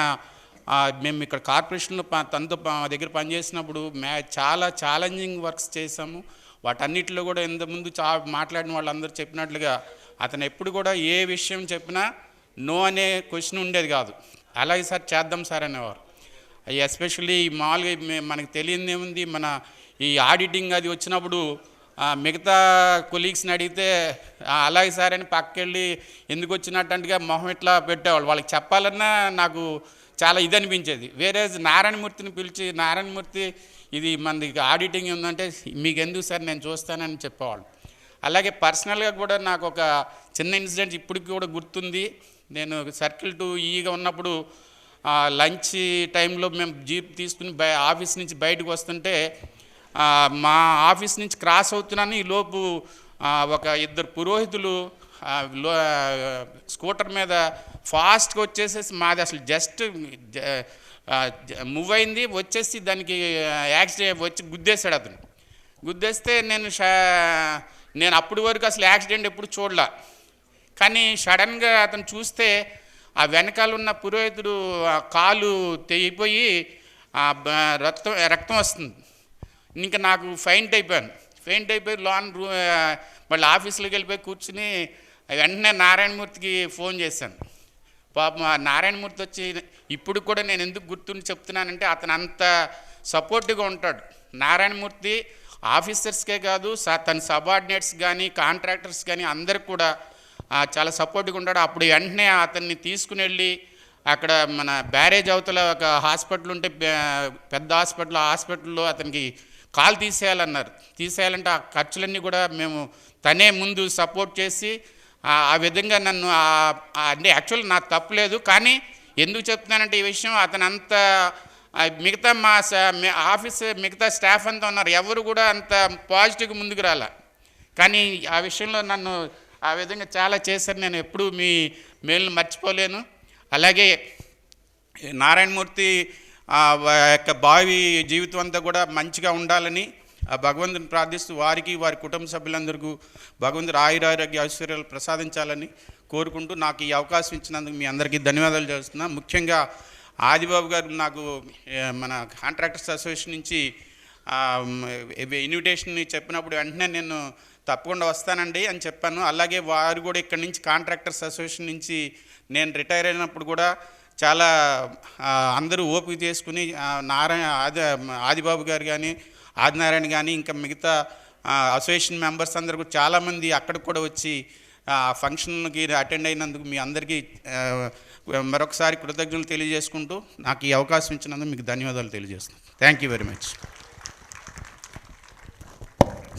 Speaker 11: మేము ఇక్కడ కార్పొరేషన్లో తనతో దగ్గర పనిచేసినప్పుడు చాలా ఛాలెంజింగ్ వర్క్స్ చేసాము. వాటన్నిటిలో కూడా ఇంతకుముందు మాట్లాడిన వాళ్ళందరూ చెప్పినట్లుగా అతను ఎప్పుడు కూడా ఏ విషయం చెప్పినా నో అనే క్వశ్చన్ ఉండేది కాదు. అలాగే సార్ చేద్దాం సార్ అనేవారు. ఎస్పెషల్లీ మామూలుగా మనకు తెలియదు ఏముంది, మన ఈ ఆడిటింగ్ అది వచ్చినప్పుడు మిగతా కొలీగ్స్ని అడిగితే అలాగే సార్ అని పక్కకెళ్ళి ఎందుకు వచ్చినట్టుగా మొహం ఇట్లా పెట్టేవాళ్ళు. వాళ్ళకి చెప్పాలన్నా నాకు చాలా ఇది అనిపించేది. వేరే నారాయణమూర్తిని పిలిచి, నారాయణమూర్తి ఇది మనది ఆడిటింగ్ ఉందంటే మీకు ఎందుకు సార్ నేను చూస్తానని చెప్పేవాళ్ళు. అలాగే పర్సనల్గా కూడా నాకు ఒక చిన్న ఇన్సిడెంట్ ఇప్పటికి కూడా గుర్తుంది. నేను సర్కిల్ 2 ఈగా ఉన్నప్పుడు లంచ్ టైంలో మేము జీప్ తీసుకుని ఆఫీస్ నుంచి బయటకు వస్తుంటే మా ఆఫీస్ నుంచి క్రాస్ అవుతున్నాను. ఈ లోపు ఒక 2 పురోహితులు స్కూటర్ మీద ఫాస్ట్గా వచ్చేసేసి మాది అసలు జస్ట్ మూవ్ అయింది, వచ్చేసి దానికి యాక్సిడెంట్ వచ్చి గుద్దేశాడు. అతను గుద్దేస్తే నేను అప్పటి వరకు అసలు యాక్సిడెంట్ ఎప్పుడు చూడలే. కానీ సడన్గా అతను చూస్తే ఆ వెనకాల ఉన్న పురోహితుడు కాలు తెగిపోయి రక్తం వస్తుంది. ఇంకా నాకు ఫెయింట్ అయిపోయి మళ్ళీ ఆఫీస్లోకి వెళ్ళిపోయి కూర్చుని వెంటనే నారాయణమూర్తికి ఫోన్ చేశాను. పాపం నారాయణమూర్తి వచ్చి ఇప్పుడు కూడా నేను ఎందుకు గుర్తుండి చెప్తున్నానంటే అతను అంత సపోర్టివ్గా ఉంటాడు. నారాయణమూర్తి ఆఫీసర్స్కే కాదు, తన సబార్డినేట్స్ కానీ కాంట్రాక్టర్స్ కానీ అందరికి కూడా చాలా సపోర్ట్గా ఉంటాడు. అప్పుడు వెంటనే అతన్ని తీసుకుని వెళ్ళి అక్కడ మన బ్యారేజ్ అవతల ఒక హాస్పిటల్ ఉంటే పెద్ద హాస్పిటల్, ఆ హాస్పిటల్లో అతనికి కాలు తీసేయాలంటే ఆ ఖర్చులన్నీ కూడా మేము తనే ముందు సపోర్ట్ చేసి ఆ విధంగా నన్ను అంటే యాక్చువల్ నాకు తప్పులేదు. కానీ ఎందుకు చెప్తున్నానంటే ఈ విషయం అతను అంత మిగతా మా ఆఫీస్ మిగతా స్టాఫ్ అంతా ఉన్నారు, ఎవరు కూడా అంత పాజిటివ్గా ముందుకు రాలే. కానీ ఆ విషయంలో నన్ను ఆ విధంగా చాలా చేశారు. నేను ఎప్పుడూ మీ మేలును మర్చిపోలేను. అలాగే నారాయణమూర్తి యొక్క భావి జీవితం అంతా కూడా మంచిగా ఉండాలని భగవంతుని ప్రార్థిస్తూ వారికి వారి కుటుంబ సభ్యులందరికీ భగవంతుడు ఆయురారోగ్య ఐశ్వర్యాలు ప్రసాదించాలని కోరుకుంటూ నాకు ఈ అవకాశం ఇచ్చినందుకు మీ అందరికీ ధన్యవాదాలు చేస్తున్నా. ముఖ్యంగా ఆదిబాబు గారు నాకు మన కాంట్రాక్టర్స్ అసోసియేషన్ నుంచి ఇన్విటేషన్ చెప్పినప్పుడు వెంటనే నేను తప్పకుండా వస్తానండి అని చెప్పాను. అలాగే వారు కూడా ఇక్కడి నుంచి కాంట్రాక్టర్స్ అసోసియేషన్ నుంచి నేను రిటైర్ అయినప్పుడు కూడా చాలా అందరూ ఓపిక చేసుకుని ఆదిబాబు గారు కానీ ఆదినారాయణ కానీ ఇంకా మిగతా అసోసియేషన్ మెంబర్స్ అందరూ కూడా చాలామంది అక్కడికి కూడా వచ్చి ఫంక్షన్కి అటెండ్ అయినందుకు మీ అందరికీ మరొకసారి కృతజ్ఞతలు తెలియజేసుకుంటూ నాకు ఈ అవకాశం ఇచ్చినందుకు మీకు ధన్యవాదాలు తెలియజేస్తున్నాను. Thank you very much.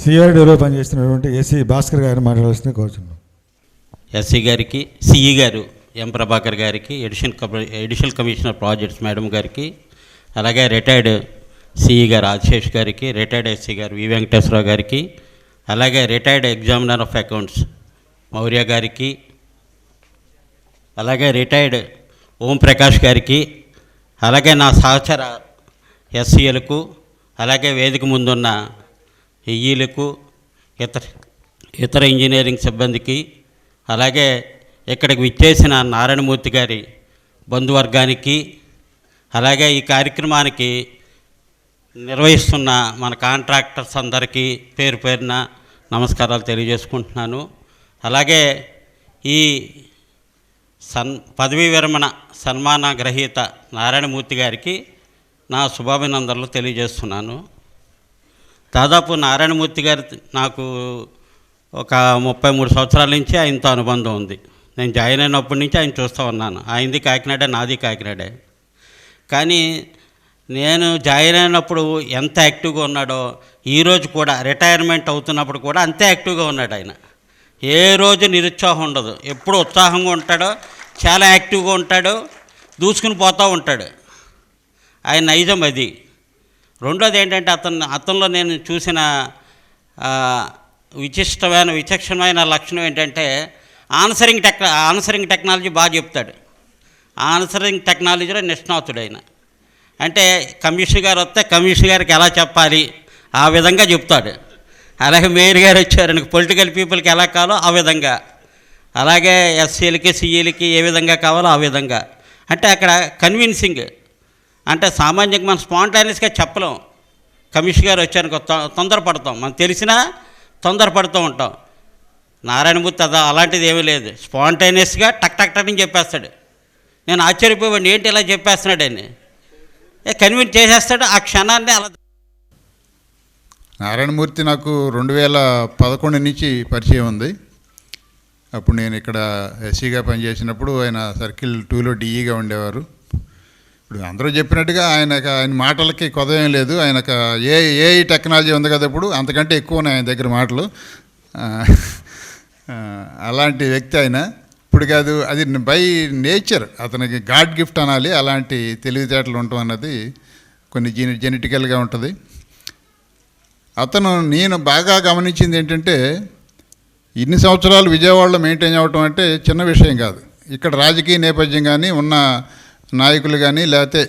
Speaker 1: సిఆర్డీలో పనిచేస్తున్నటువంటి ఎస్సీ భాస్కర్ గారిని మాట్లాడాల్సింది కోరుతున్నాం.
Speaker 12: ఎస్సీ గారికి, సిఈ గారు ఎం ప్రభాకర్ గారికి, ఎడిషనల్ కమిషనర్ ప్రాజెక్ట్స్ మేడం గారికి, అలాగే రిటైర్డ్ సిఈ గారు ఆశేష్ గారికి, రిటైర్డ్ ఎస్సీ గారు వి వెంకటేశ్వరరావు గారికి, అలాగే retired examiner of accounts Maurya గారికి, అలాగే రిటైర్డ్ ఓం ప్రకాష్ గారికి, అలాగే నా సహచర ఎస్సీలకు, అలాగే వేదిక ముందున్న ఈఈలకు, ఇతర ఇంజనీరింగ్ సిబ్బందికి, అలాగే ఇక్కడికి విచ్చేసిన నారాయణమూర్తి గారి బంధువర్గానికి, అలాగే ఈ కార్యక్రమానికి నిర్వహిస్తున్న మన కాంట్రాక్టర్స్ అందరికీ పేరు పేరున నమస్కారాలు తెలియజేసుకుంటున్నాను. అలాగే ఈ పదవీ విరమణ సన్మాన గ్రహీత నారాయణమూర్తి గారికి నా శుభాభినందనలు తెలియజేస్తున్నాను. దాదాపు నారాయణమూర్తి గారు నాకు ఒక 33 సంవత్సరాల నుంచి ఆయనతో అనుబంధం ఉంది. నేను జాయిన్ అయినప్పటి నుంచి ఆయన చూస్తూ ఉన్నాను. ఆయనది కాకినాడే, నాది కాకినాడే. కానీ నేను జాయిన్ అయినప్పుడు ఎంత యాక్టివ్గా ఉన్నాడో ఈరోజు కూడా రిటైర్మెంట్ అవుతున్నప్పుడు కూడా అంతే యాక్టివ్గా ఉన్నాడు ఆయన. ఏ రోజు నిరుత్సాహం ఉండదు, ఎప్పుడు ఉత్సాహంగా ఉంటాడో, చాలా యాక్టివ్గా ఉంటాడు, దూసుకుని పోతూ ఉంటాడు. ఆయన నైజం అది. రెండోది ఏంటంటే అతనిలో నేను చూసిన విచక్షణమైన లక్షణం ఏంటంటే ఆన్సరింగ్ టెక్నాలజీ బాగా చెప్తాడు. ఆన్సరింగ్ టెక్నాలజీలో నిష్ణాతుడు ఆయన. అంటే కమిషనర్ గారు వస్తే కమిషనర్ గారికి ఎలా చెప్పాలి ఆ విధంగా చెప్తాడు. అలాగే మేయర్ గారు వచ్చారని పొలిటికల్ పీపుల్కి ఎలా కావాలో ఆ విధంగా, అలాగే ఎస్సీలకి సిఈలకి ఏ విధంగా కావాలో ఆ విధంగా. అంటే అక్కడ కన్విన్సింగ్, అంటే సామాన్యంగా మనం స్పాంటానియస్గా చెప్పలేం. కమిషనర్ గారు వచ్చారనుకో తొందరపడతాం, మనకు తెలిసినా తొందరపడుతూ ఉంటాం. నారాయణమూర్తి అలాంటిది ఏమీ లేదు. స్పాంటేనియస్గా టక్ టక్ టక్ అని చెప్పేస్తాడు. నేను ఆశ్చర్యపోయాడు, ఏంటి ఇలా చెప్పేస్తున్నాడని. కన్విన్స్ చేసేస్తాడు ఆ క్షణాన్ని. అలా
Speaker 13: నారాయణమూర్తి నాకు 2011 నుంచి పరిచయం ఉంది. అప్పుడు నేను ఇక్కడ ఎస్సీగా పనిచేసినప్పుడు ఆయన సర్కిల్ 2లో డిఈగా ఉండేవారు. ఇప్పుడు అందరూ చెప్పినట్టుగా ఆయన మాటలకి కొదవేం లేదు. ఆయనకు ఏ టెక్నాలజీ ఉంది కదా ఇప్పుడు, అంతకంటే ఎక్కువ ఉన్నాయి ఆయన దగ్గర మాటలు. అలాంటి వ్యక్తి ఆయన. ఇప్పుడు కాదు, అది బై నేచర్, అతనికి గాడ్ గిఫ్ట్ అనాలి. అలాంటి తెలివితేటలు ఉండటం అన్నది కొన్ని జెనెటికల్గా ఉంటుంది. నేను బాగా గమనించింది ఏంటంటే, ఇన్ని సంవత్సరాలు విజయవాడలో మెయింటైన్ అవ్వటం అంటే చిన్న విషయం కాదు. ఇక్కడ రాజకీయ నేపథ్యం కానీ ఉన్న నాయకులు కానీ, లేకపోతే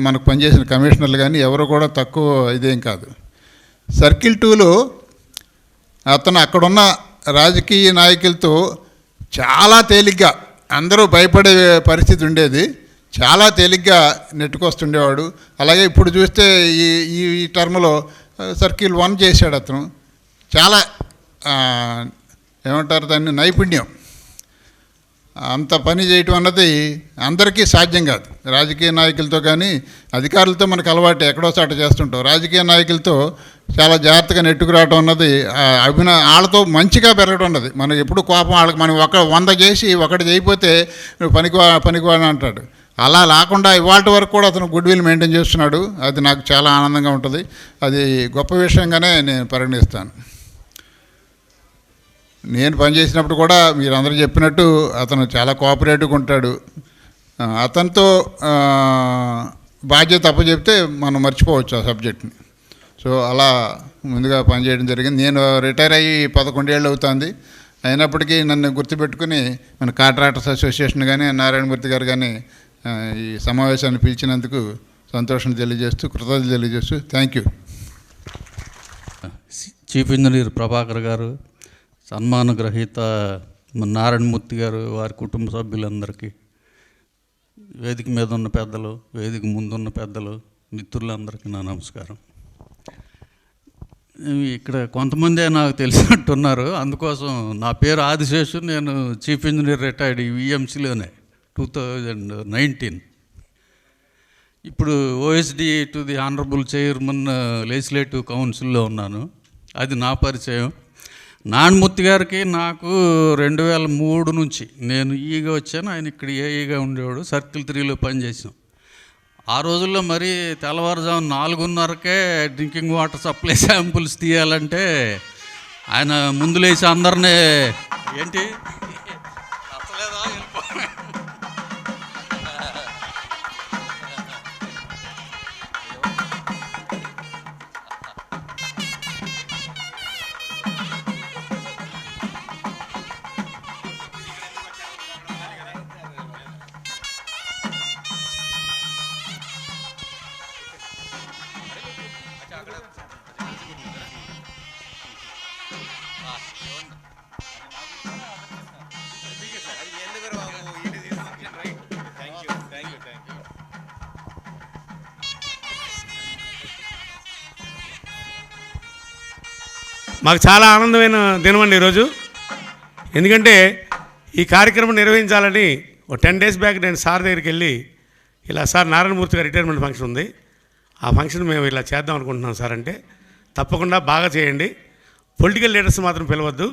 Speaker 13: మనకు పనిచేసిన కమిషనర్లు కానీ ఎవరు కూడా తక్కువ ఇదేం కాదు. సర్కిల్ 2లో అతను అక్కడున్న రాజకీయ నాయకులతో చాలా తేలిగ్గా, అందరూ భయపడే పరిస్థితి ఉండేది, చాలా తేలిగ్గా నెట్టుకొస్తుండేవాడు. అలాగే ఇప్పుడు చూస్తే ఈ టర్మ్లో సర్కిల్ 1 చేశాడు అతను. చాలా ఏమంటారు దాన్ని, నైపుణ్యం. అంత పని చేయటం అన్నది అందరికీ సాధ్యం కాదు. రాజకీయ నాయకులతో కానీ అధికారులతో మనకు అలవాటు, ఎక్కడో చాట చేస్తుంటాం. రాజకీయ నాయకులతో చాలా జాగ్రత్తగా నెట్టుకురావటం అన్నది వాళ్ళతో మంచిగా పెరగడం అన్నది. మనకి ఎప్పుడు కోపం వాళ్ళకి, మనం 100 చేసి ఒకటి చేయకపోతే పనికివాడు అంటాడు. అలా లేకుండా ఇవాళ వరకు కూడా అతను గుడ్ విల్ మెయింటైన్ చేస్తున్నాడు. అది నాకు చాలా ఆనందంగా ఉంటుంది. అది గొప్ప విషయంగానే నేను పరిగణిస్తాను. నేను పనిచేసినప్పుడు కూడా మీరు అందరూ చెప్పినట్టు అతను చాలా కోఆపరేటివ్గా ఉంటాడు. అతనితో బాధ్యత అప్పచెప్తే మనం మర్చిపోవచ్చు ఆ సబ్జెక్ట్ని. సో అలా ముందుగా పనిచేయడం జరిగింది. నేను రిటైర్ అయ్యి 11 ఏళ్ళు అవుతుంది. అయినప్పటికీ నన్ను గుర్తుపెట్టుకుని మన కాంట్రాక్టర్స్ అసోసియేషన్ కానీ నారాయణమూర్తి గారు కానీ ఈ సమావేశాన్ని పిలిచినందుకు సంతోషం తెలియజేస్తూ, కృతజ్ఞతలు తెలియజేస్తూ thank you.
Speaker 14: Chief engineer Prabhakar గారు, సన్మాన గ్రహీత నారాయణమూర్తి గారు, వారి కుటుంబ సభ్యులందరికీ, వేదిక మీద ఉన్న పెద్దలు, వేదిక ముందున్న పెద్దలు, మిత్రులందరికీ నా నమస్కారం. ఇక్కడ కొంతమందే నాకు తెలిసినట్టున్నారు, అందుకోసం నా పేరు ఆదిశేషు. నేను చీఫ్ ఇంజనీర్ రిటైర్డ్ విఎంసీలోనే 2019. ఇప్పుడు OSD to the honourable chairman legislative కౌన్సిల్లో ఉన్నాను. అది నా పరిచయం. నారాయణమూర్తి గారికి నాకు 2003 నుంచి, నేను ఈగా వచ్చాను, ఆయన ఇక్కడ ఏఈగా ఉండేవాడు. సర్కిల్ 3లో పనిచేసాం. ఆ రోజుల్లో మరి తెల్లవారుజాము 4:30కే డ్రింకింగ్ వాటర్ సప్లై శాంపుల్స్ తీయాలంటే ఆయన ముందు లేచి అందరినీ ఏంటి
Speaker 4: మాకు చాలా ఆనందమైన దినమండి ఈరోజు. ఎందుకంటే ఈ కార్యక్రమం నిర్వహించాలని ఒక 10 days బ్యాక్ నేను సార్ దగ్గరికి వెళ్ళి, ఇలా సార్ నారాయణమూర్తి గారి రిటైర్మెంట్ ఫంక్షన్ ఉంది, ఆ ఫంక్షన్ మేము ఇలా చేద్దాం అనుకుంటున్నాం సార్ అంటే, తప్పకుండా బాగా చేయండి, పొలిటికల్ లీడర్స్ మాత్రం పిలవద్దు,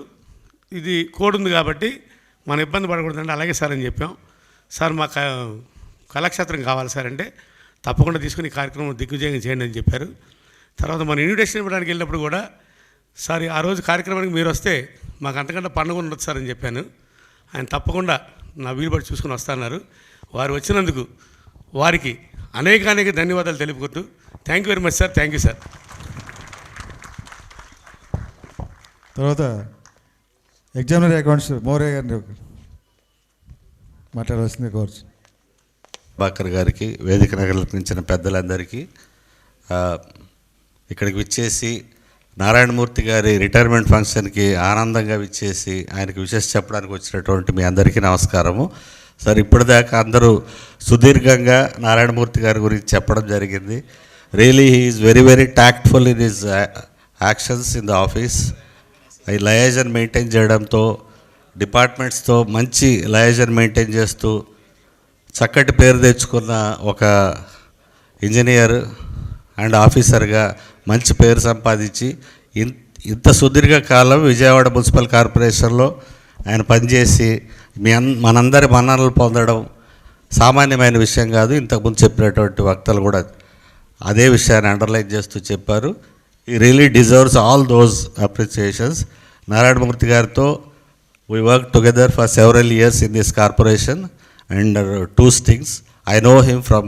Speaker 4: ఇది కోడ్ ఉంది కాబట్టి మనం ఇబ్బంది పడకూడదంటే అలాగే సార్ అని చెప్పాం. సార్ మా కళాక్షేత్రం కావాలి సార్ అంటే, తప్పకుండా తీసుకుని ఈ కార్యక్రమం దిగ్విజయంగా చేయండి అని చెప్పారు. తర్వాత మన ఇన్విటేషన్ ఇవ్వడానికి వెళ్ళినప్పుడు కూడా, సార్ ఆ రోజు కార్యక్రమానికి మీరు వస్తే మాకు అంతకంటే పండుగ ఉండదు సార్ అని చెప్పాను. ఆయన తప్పకుండా నా వీలుబడి చూసుకుని వస్తున్నారు. వారు వచ్చినందుకు వారికి అనేక ధన్యవాదాలు తెలుపుకుంటూ, thank you very much sir. Thank you sir.
Speaker 1: తర్వాత ఎగ్జామినర్ అకౌంట్స్ మోరే గారిని మాట్లాడవలసింది కోర్సు.
Speaker 15: బాకర్ గారికి, వేదిక నగరించిన పెద్దలందరికీ, ఇక్కడికి విచ్చేసి నారాయణమూర్తి గారి రిటైర్మెంట్ ఫంక్షన్కి ఆనందంగా విచ్చేసి ఆయనకి విశేష చెప్పడానికి వచ్చినటువంటి మీ అందరికీ నమస్కారము. సార్, ఇప్పటిదాకా అందరూ సుదీర్ఘంగా నారాయణమూర్తి గారి గురించి చెప్పడం జరిగింది. Really he is very very tactful in his actions in the office. ఈ లయజన్ మెయింటైన్ చేయడంతో, డిపార్ట్మెంట్స్తో మంచి లయజన్ మెయింటైన్ చేస్తూ చక్కటి పేరు తెచ్చుకున్న ఒక ఇంజనీర్ అండ్ ఆఫీసర్గా మంచి పేరు సంపాదించి ఇంత సుదీర్ఘ కాలం విజయవాడ మున్సిపల్ కార్పొరేషన్లో ఆయన పనిచేసి మనందరి మన్ననలు పొందడం సామాన్యమైన విషయం కాదు. ఇంతకుముందు చెప్పినటువంటి వక్తలు కూడా అదే విషయాన్ని అండర్లైన్ చేస్తూ చెప్పారు. ఈ really deserves all those appreciations. Narayana Murthy గారితో we worked together for several years in this corporation, and two things. I know him from,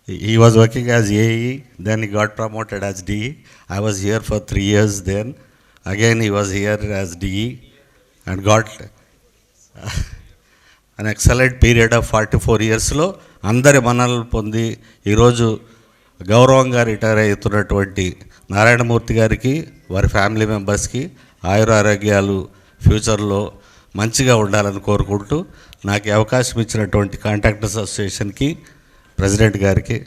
Speaker 15: he was working as AE, then he got promoted as DE. I was here for 3 years then. Again he was here as DE and got an excellent period of 44 years లో అందరి మన్ననలు పొంది ఈరోజు గౌరవంగా retire అవుతున్నటువంటి నారాయణమూర్తి గారికి, వారి family మెంబర్స్కి ఆయురారోగ్యాలు ఫ్యూచర్లో మంచిగా ఉండాలని కోరుకుంటూ నాకు అవకాశం ఇచ్చినటువంటి కాంట్రాక్టర్స్ అసోసియేషన్కి, ప్రెసిడెంట్ గారికి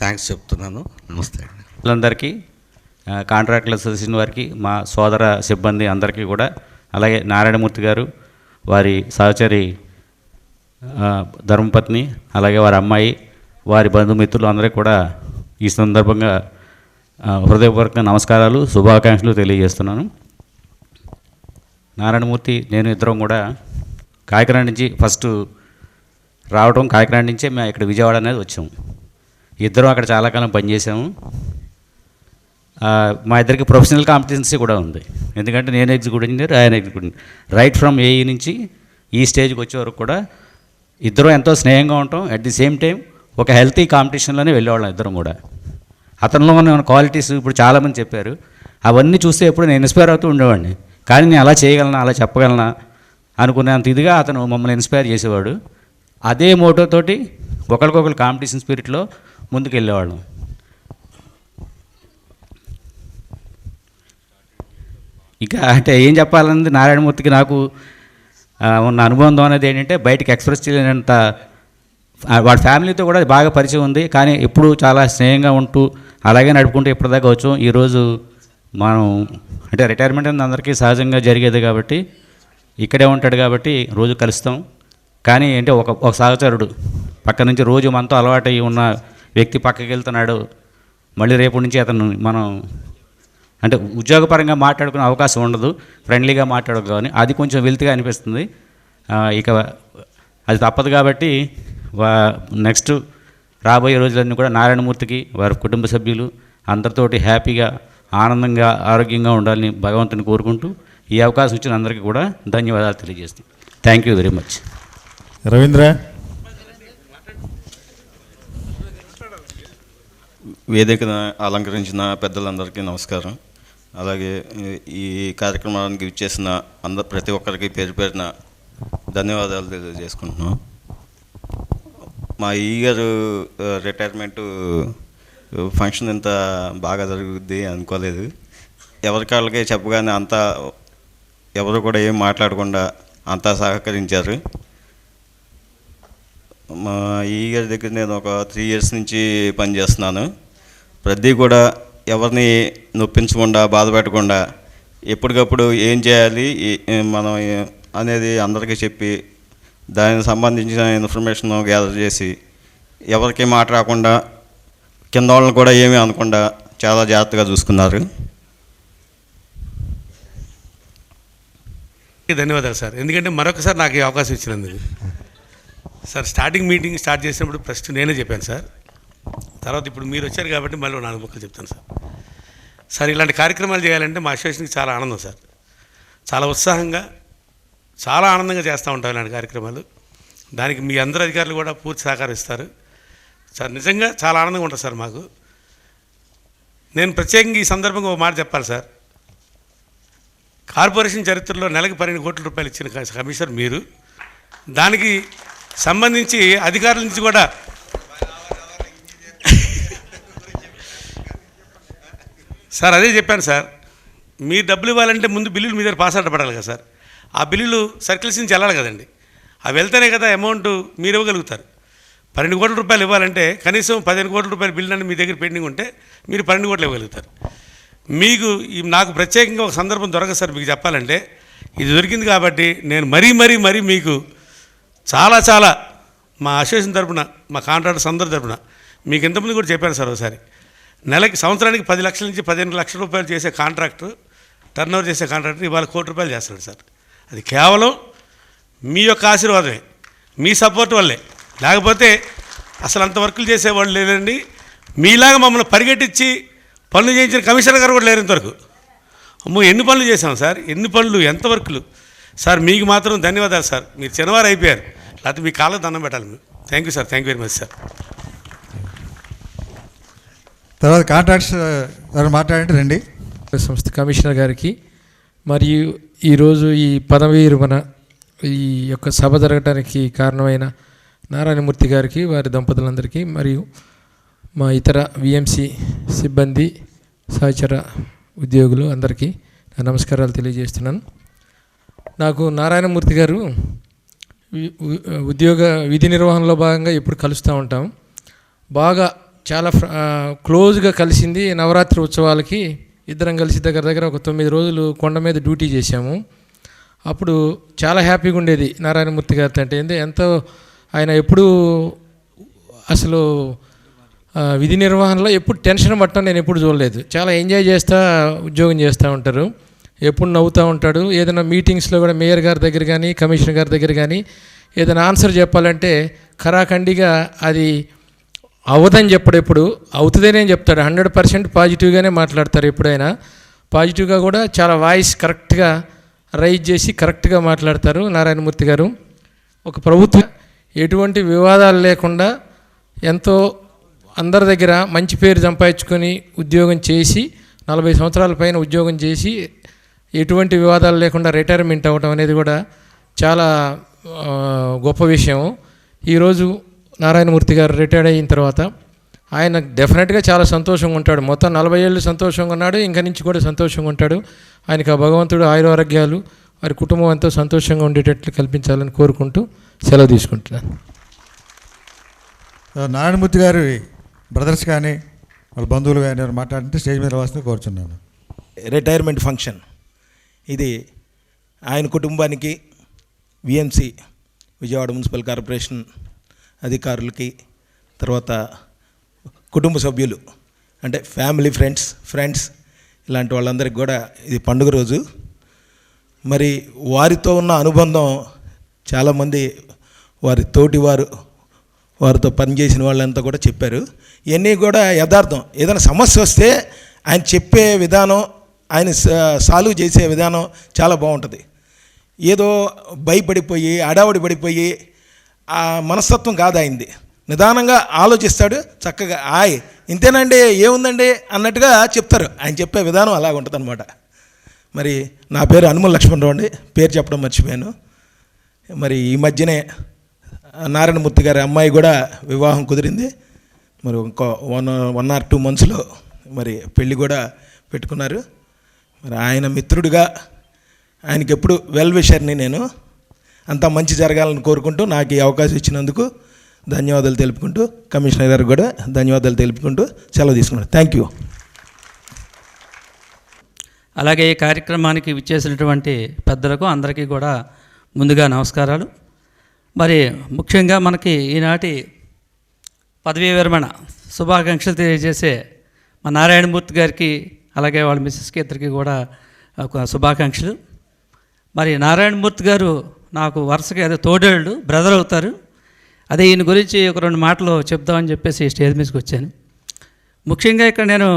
Speaker 15: థ్యాంక్స్ చెప్తున్నాను. నమస్తే
Speaker 16: అందరికీ, కాంట్రాక్టర్ అసోసియేషన్ వారికి, మా సోదర సిబ్బంది అందరికీ కూడా, అలాగే నారాయణమూర్తి గారు, వారి సహచరి ధర్మపత్ని, అలాగే వారి అమ్మాయి, వారి బంధుమిత్రులు అందరికీ కూడా ఈ సందర్భంగా హృదయపూర్వక నమస్కారాలు, శుభాకాంక్షలు తెలియజేస్తున్నాను. నారాయణమూర్తి నేను ఇద్దరం కూడా కాకినాడ నుంచి ఫస్ట్ రావడం, కాకినాడ నుంచే మేము ఇక్కడ విజయవాడ అనేది వచ్చాము. ఇద్దరం అక్కడ చాలా కాలం పనిచేసాము. మా ఇద్దరికి ప్రొఫెషనల్ కాంపిటెన్సీ కూడా ఉంది. ఎందుకంటే నేను ఎగ్జిక్యూటివ్ ఇంజనీర్, ఆయన ఎగ్జిక్యూటివ్. రైట్ ఫ్రమ్ ఏఈ నుంచి ఈ స్టేజ్కి వచ్చే వరకు కూడా ఇద్దరం ఎంతో స్నేహంగా ఉంటాం. అట్ ది సేమ్ టైం ఒక హెల్తీ కాంపిటీషన్లోనే వెళ్ళేవాళ్ళం ఇద్దరం కూడా. అతనిలో ఉన్న క్వాలిటీస్ ఇప్పుడు చాలామంది చెప్పారు. అవన్నీ చూస్తే ఎప్పుడు నేను ఇన్స్పైర్ అవుతూ ఉండేవాడిని. కానీ నేను అలా చేయగలనా, అలా చెప్పగలనా అనుకునేంత ఇదిగా అతను మమ్మల్ని ఇన్స్పైర్ చేసేవాడు. అదే మోటోతోటి ఒకరికొకరు కాంపిటీషన్ స్పిరిట్లో ముందుకు వెళ్ళేవాళ్ళం. ఇంకా అంటే ఏం చెప్పాలన్నది, నారాయణమూర్తికి నాకు ఉన్న అనుబంధం అనేది ఏంటంటే బయటకు ఎక్స్ప్రెస్ చేయలేనంత. వాళ్ళ ఫ్యామిలీతో కూడా బాగా పరిచయం ఉంది. కానీ ఎప్పుడూ చాలా స్నేహంగా ఉంటూ అలాగే నడుపుకుంటూ ఇప్పటిదాకా వచ్చాం. ఈరోజు మనం అంటే రిటైర్మెంట్ అనేది అందరికీ సహజంగా జరిగేది కాబట్టి, ఇక్కడే ఉంటాడు కాబట్టి రోజు కలుస్తాం. కానీ అంటే ఒక సహచరుడు పక్క నుంచి రోజు మనతో అలవాటు అయ్యి ఉన్న వ్యక్తి పక్కకి వెళ్తున్నాడు. మళ్ళీ రేపటి నుంచి అతను మనం అంటే ఉద్యోగపరంగా మాట్లాడుకునే అవకాశం ఉండదు, ఫ్రెండ్లీగా మాట్లాడదు. కానీ అది కొంచెం వెల్త్గా అనిపిస్తుంది. ఇక అది తప్పదు కాబట్టి నెక్స్ట్ రాబోయే రోజులన్నీ కూడా నారాయణమూర్తికి, వారి కుటుంబ సభ్యులు అందరితోటి హ్యాపీగా, ఆనందంగా, ఆరోగ్యంగా ఉండాలని భగవంతుని కోరుకుంటూ ఈ అవకాశం ఇచ్చిన అందరికీ కూడా ధన్యవాదాలు తెలియజేస్తాను. Thank you very much.
Speaker 1: Ravindra.
Speaker 17: వేదికను అలంకరించిన పెద్దలందరికీ నమస్కారం. అలాగే ఈ కార్యక్రమానికి ఇచ్చేసిన ప్రతి ఒక్కరికి పేరు పేరున ధన్యవాదాలు తెలియజేసుకుంటున్నాం. మా ఈగరు రిటైర్మెంటు ఫంక్షన్ ఇంత బాగా జరుగుద్ది అనుకోలేదు. ఎవరికాళ్ళకే చెప్పగానే అంతా ఎవరు కూడా ఏం మాట్లాడకుండా అంతా సహకరించారు. మా ఈగర్ దగ్గర నేను ఒక 3 years నుంచి పనిచేస్తున్నాను. ప్రతి కూడా ఎవరిని నొప్పించకుండా, బాధ పెట్టకుండా ఎప్పటికప్పుడు ఏం చేయాలి మనం అనేది అందరికీ చెప్పి దానికి సంబంధించిన ఇన్ఫర్మేషన్ గ్యాదర్ చేసి ఎవరికి మాట రాకుండా, కింద వాళ్ళని కూడా ఏమీ అనకుండా చాలా జాగ్రత్తగా చూసుకున్నారు.
Speaker 4: ధన్యవాదాలు సార్. ఎందుకంటే మరొకసారి నాకు ఈ అవకాశం ఇచ్చినందుకు. సార్, స్టార్టింగ్ మీటింగ్ స్టార్ట్ చేసినప్పుడు ఫస్ట్ నేనే చెప్పాను సార్. తర్వాత ఇప్పుడు మీరు వచ్చారు కాబట్టి మళ్ళీ 4 ముక్కలు చెప్తాను సార్. సార్, ఇలాంటి కార్యక్రమాలు చేయాలంటే మా అసోసియేషన్కి చాలా ఆనందం సార్. చాలా ఉత్సాహంగా, చాలా ఆనందంగా చేస్తూ ఉంటాం ఇలాంటి కార్యక్రమాలు. దానికి మీ అందరు అధికారులు కూడా పూర్తి సహకరిస్తారు సార్. నిజంగా చాలా ఆనందంగా ఉంటుంది సార్ మాకు. నేను ప్రత్యేకంగా ఈ సందర్భంగా ఒక మాట చెప్పాలి సార్. కార్పొరేషన్ చరిత్రలో నెలకు 12 కోట్ల రూపాయలు ఇచ్చిన కమిషనర్ మీరు. దానికి సంబంధించి అధికారుల నుంచి కూడా సార్ అదే చెప్పాను సార్, మీరు డబ్బులు ఇవ్వాలంటే ముందు బిల్లులు మీ దగ్గర పాస్ పడాలి కదా సార్. ఆ బిల్లులు సర్కిల్స్ నుంచి వెళ్ళాలి కదండి. అవి వెళ్తేనే కదా అమౌంట్ మీరు ఇవ్వగలుగుతారు. 12 కోట్ల రూపాయలు ఇవ్వాలంటే కనీసం 15 కోట్ల రూపాయల బిల్లు అని మీ దగ్గర పెండింగ్ ఉంటే మీరు 12 కోట్లు ఇవ్వగలుగుతారు. మీకు నాకు ప్రత్యేకంగా ఒక సందర్భం దొరకదు సార్. మీకు చెప్పాలంటే ఇది దొరికింది కాబట్టి నేను మరీ మీకు చాలా మా అసోసియేషన్ తరపున, మా కాంట్రాక్టర్స్ అందరి తరపున మీకు ఇంతకుముందు కూడా చెప్పాను సార్. ఒకసారి సంవత్సరానికి 10 లక్షల నుంచి 15 లక్షల రూపాయలు చేసే కాంట్రాక్టర్, టర్నోవర్ చేసే కాంట్రాక్టర్ ఇవాళ 1 కోటి రూపాయలు చేస్తున్నాడు సార్. అది కేవలం మీ యొక్క ఆశీర్వాదమే, మీ సపోర్ట్ వల్లే. లేకపోతే అసలు అంత వర్కులు చేసేవాళ్ళు లేదండి. మీలాగా మమ్మల్ని పరిగెట్టించి పనులు చేయించిన కమిషనర్ గారు కూడా లేరు ఇంతవరకు. అమ్మో ఎన్ని పనులు చేశాం సార్, ఎన్ని పనులు, ఎంత వర్కులు సార్. మీకు మాత్రం ధన్యవాదాలు సార్. మీరు చిన్నవారు అయిపోయారు, లేకపోతే మీ కాళ్ళకు దండం పెట్టాలి మీరు. Thank you sir, thank you very much sir.
Speaker 1: తర్వాత కాంట్రాక్ట్స్ మాట్లాడండి రండి.
Speaker 18: సంస్థ కమిషనర్ గారికి మరియు ఈరోజు ఈ పదవీ విరమణ ఈ యొక్క సభ జరగడానికి కారణమైన నారాయణమూర్తి గారికి, వారి దంపతులందరికీ మరియు మా ఇతర విఎంసి సిబ్బంది, సహచర ఉద్యోగులు అందరికీ నా నమస్కారాలు తెలియజేస్తున్నాను. నాకు నారాయణమూర్తి గారు ఉద్యోగ విధి నిర్వహణలో భాగంగా ఎప్పుడు కలుస్తూ ఉంటాం. బాగా చాలా క్లోజ్గా కలిసింది నవరాత్రి ఉత్సవాలకి. ఇద్దరం కలిసి దగ్గర ఒక 9 రోజులు కొండ మీద డ్యూటీ చేశాము. అప్పుడు చాలా హ్యాపీగా ఉండేది నారాయణమూర్తి గారితో. అంటే ఎంతో ఆయన ఎప్పుడు అసలు విధి నిర్వహణలో ఎప్పుడు టెన్షన్ పట్టడం నేను ఎప్పుడు చూడలేదు. చాలా ఎంజాయ్ చేస్తూ ఉద్యోగం చేస్తూ ఉంటారు, ఎప్పుడు నవ్వుతూ ఉంటాడు. ఏదైనా మీటింగ్స్లో కూడా మేయర్ గారి దగ్గర కానీ కమిషనర్ గారి దగ్గర కానీ ఏదైనా ఆన్సర్ చెప్పాలంటే ఖరాఖండిగా అది అవదని చెప్పడు, ఎప్పుడు అవుతుందనే చెప్తాడు. 100% పాజిటివ్గానే మాట్లాడతారు. ఎప్పుడైనా పాజిటివ్గా కూడా చాలా వాయిస్ కరెక్ట్గా రైజ్ చేసి కరెక్ట్గా మాట్లాడతారు నారాయణమూర్తి గారు. ఒక ప్రభుత్వం ఎటువంటి వివాదాలు లేకుండా ఎంతో అందరి దగ్గర మంచి పేరు సంపాదించుకొని ఉద్యోగం చేసి 40 సంవత్సరాల పైన ఉద్యోగం చేసి ఎటువంటి వివాదాలు లేకుండా రిటైర్మెంట్ అవ్వడం అనేది కూడా చాలా గొప్ప విషయం. ఈరోజు నారాయణమూర్తి గారు రిటైర్డ్ అయిన తర్వాత ఆయన డెఫినెట్గా చాలా సంతోషంగా ఉంటాడు. మొత్తం 40 ఏళ్ళు సంతోషంగా ఉన్నాడు, ఇంకా నుంచి కూడా సంతోషంగా ఉంటాడు. ఆయనకు ఆ భగవంతుడు ఆయురారోగ్యాలు, వారి కుటుంబం ఎంతో సంతోషంగా ఉండేటట్లు కల్పించాలని కోరుకుంటూ సెలవు తీసుకుంటున్నాను.
Speaker 1: నారాయణమూర్తి గారి బ్రదర్స్ కానీ వాళ్ళ బంధువులు కానీ మాట్లాడితే స్టేజ్ మీద రావాల్సింది కోరుచున్నాను.
Speaker 19: రిటైర్మెంట్ ఫంక్షన్ ఇది ఆయన కుటుంబానికి, విఎంసి విజయవాడ మున్సిపల్ కార్పొరేషన్ అధికారులకి, తర్వాత కుటుంబ సభ్యులు అంటే ఫ్యామిలీ ఫ్రెండ్స్ ఇలాంటి వాళ్ళందరికీ కూడా ఇది పండుగ రోజు. మరి వారితో ఉన్న అనుబంధం చాలామంది వారి తోటి వారితో పనిచేసిన వాళ్ళంతా కూడా చెప్పారు. ఇవన్నీ కూడా యథార్థం. ఏదైనా సమస్య వస్తే ఆయన చెప్పే విధానం, ఆయన సాల్వ్ చేసే విధానం చాలా బాగుంటుంది. ఏదో భయపడిపోయి అడావుడి పడిపోయి ఆ మనస్తత్వం కాదు ఆయనది. నిదానంగా ఆలోచిస్తాడు, చక్కగా ఇంతేనండి ఏముందండి అన్నట్టుగా చెప్తారు. ఆయన చెప్పే విధానం అలాగ ఉంటుంది అనమాట. మరి నా పేరు అనుమల్ లక్ష్మణరావు అండి, పేరు చెప్పడం మర్చిపోయాను. మరి ఈ మధ్యనే నారాయణమూర్తి గారి అమ్మాయి కూడా వివాహం కుదిరింది. మరి ఇంకో 1 or 2 monthsలో మరి పెళ్ళి కూడా పెట్టుకున్నారు. మరి ఆయన మిత్రుడిగా ఆయనకి ఎప్పుడు వెల్ విషర్ని నేను. అంతా మంచి జరగాలని కోరుకుంటూ నాకు ఈ అవకాశం ఇచ్చినందుకు ధన్యవాదాలు తెలుపుకుంటూ, కమిషనర్ గారికి కూడా ధన్యవాదాలు తెలుపుకుంటూ సెలవు తీసుకున్నాను. Thank you.
Speaker 20: అలాగే ఈ కార్యక్రమానికి విచ్చేసినటువంటి పెద్దలకు అందరికీ కూడా ముందుగా నమస్కారాలు. మరి ముఖ్యంగా మనకి ఈనాటి పదవీ విరమణ శుభాకాంక్షలు తెలియజేసే మా నారాయణమూర్తి గారికి అలాగే వాళ్ళ మిస్సెస్కి ఇద్దరికి కూడా ఒక శుభాకాంక్షలు. మరి నారాయణమూర్తి గారు నాకు వరుసగా ఏదో తోడేళ్ళు బ్రదర్ అవుతారు. అదే ఈయన గురించి ఒక 2 మాటలు చెప్దామని చెప్పేసి స్టేజ్ మీదకి వచ్చాను. ముఖ్యంగా ఇక్కడ నేను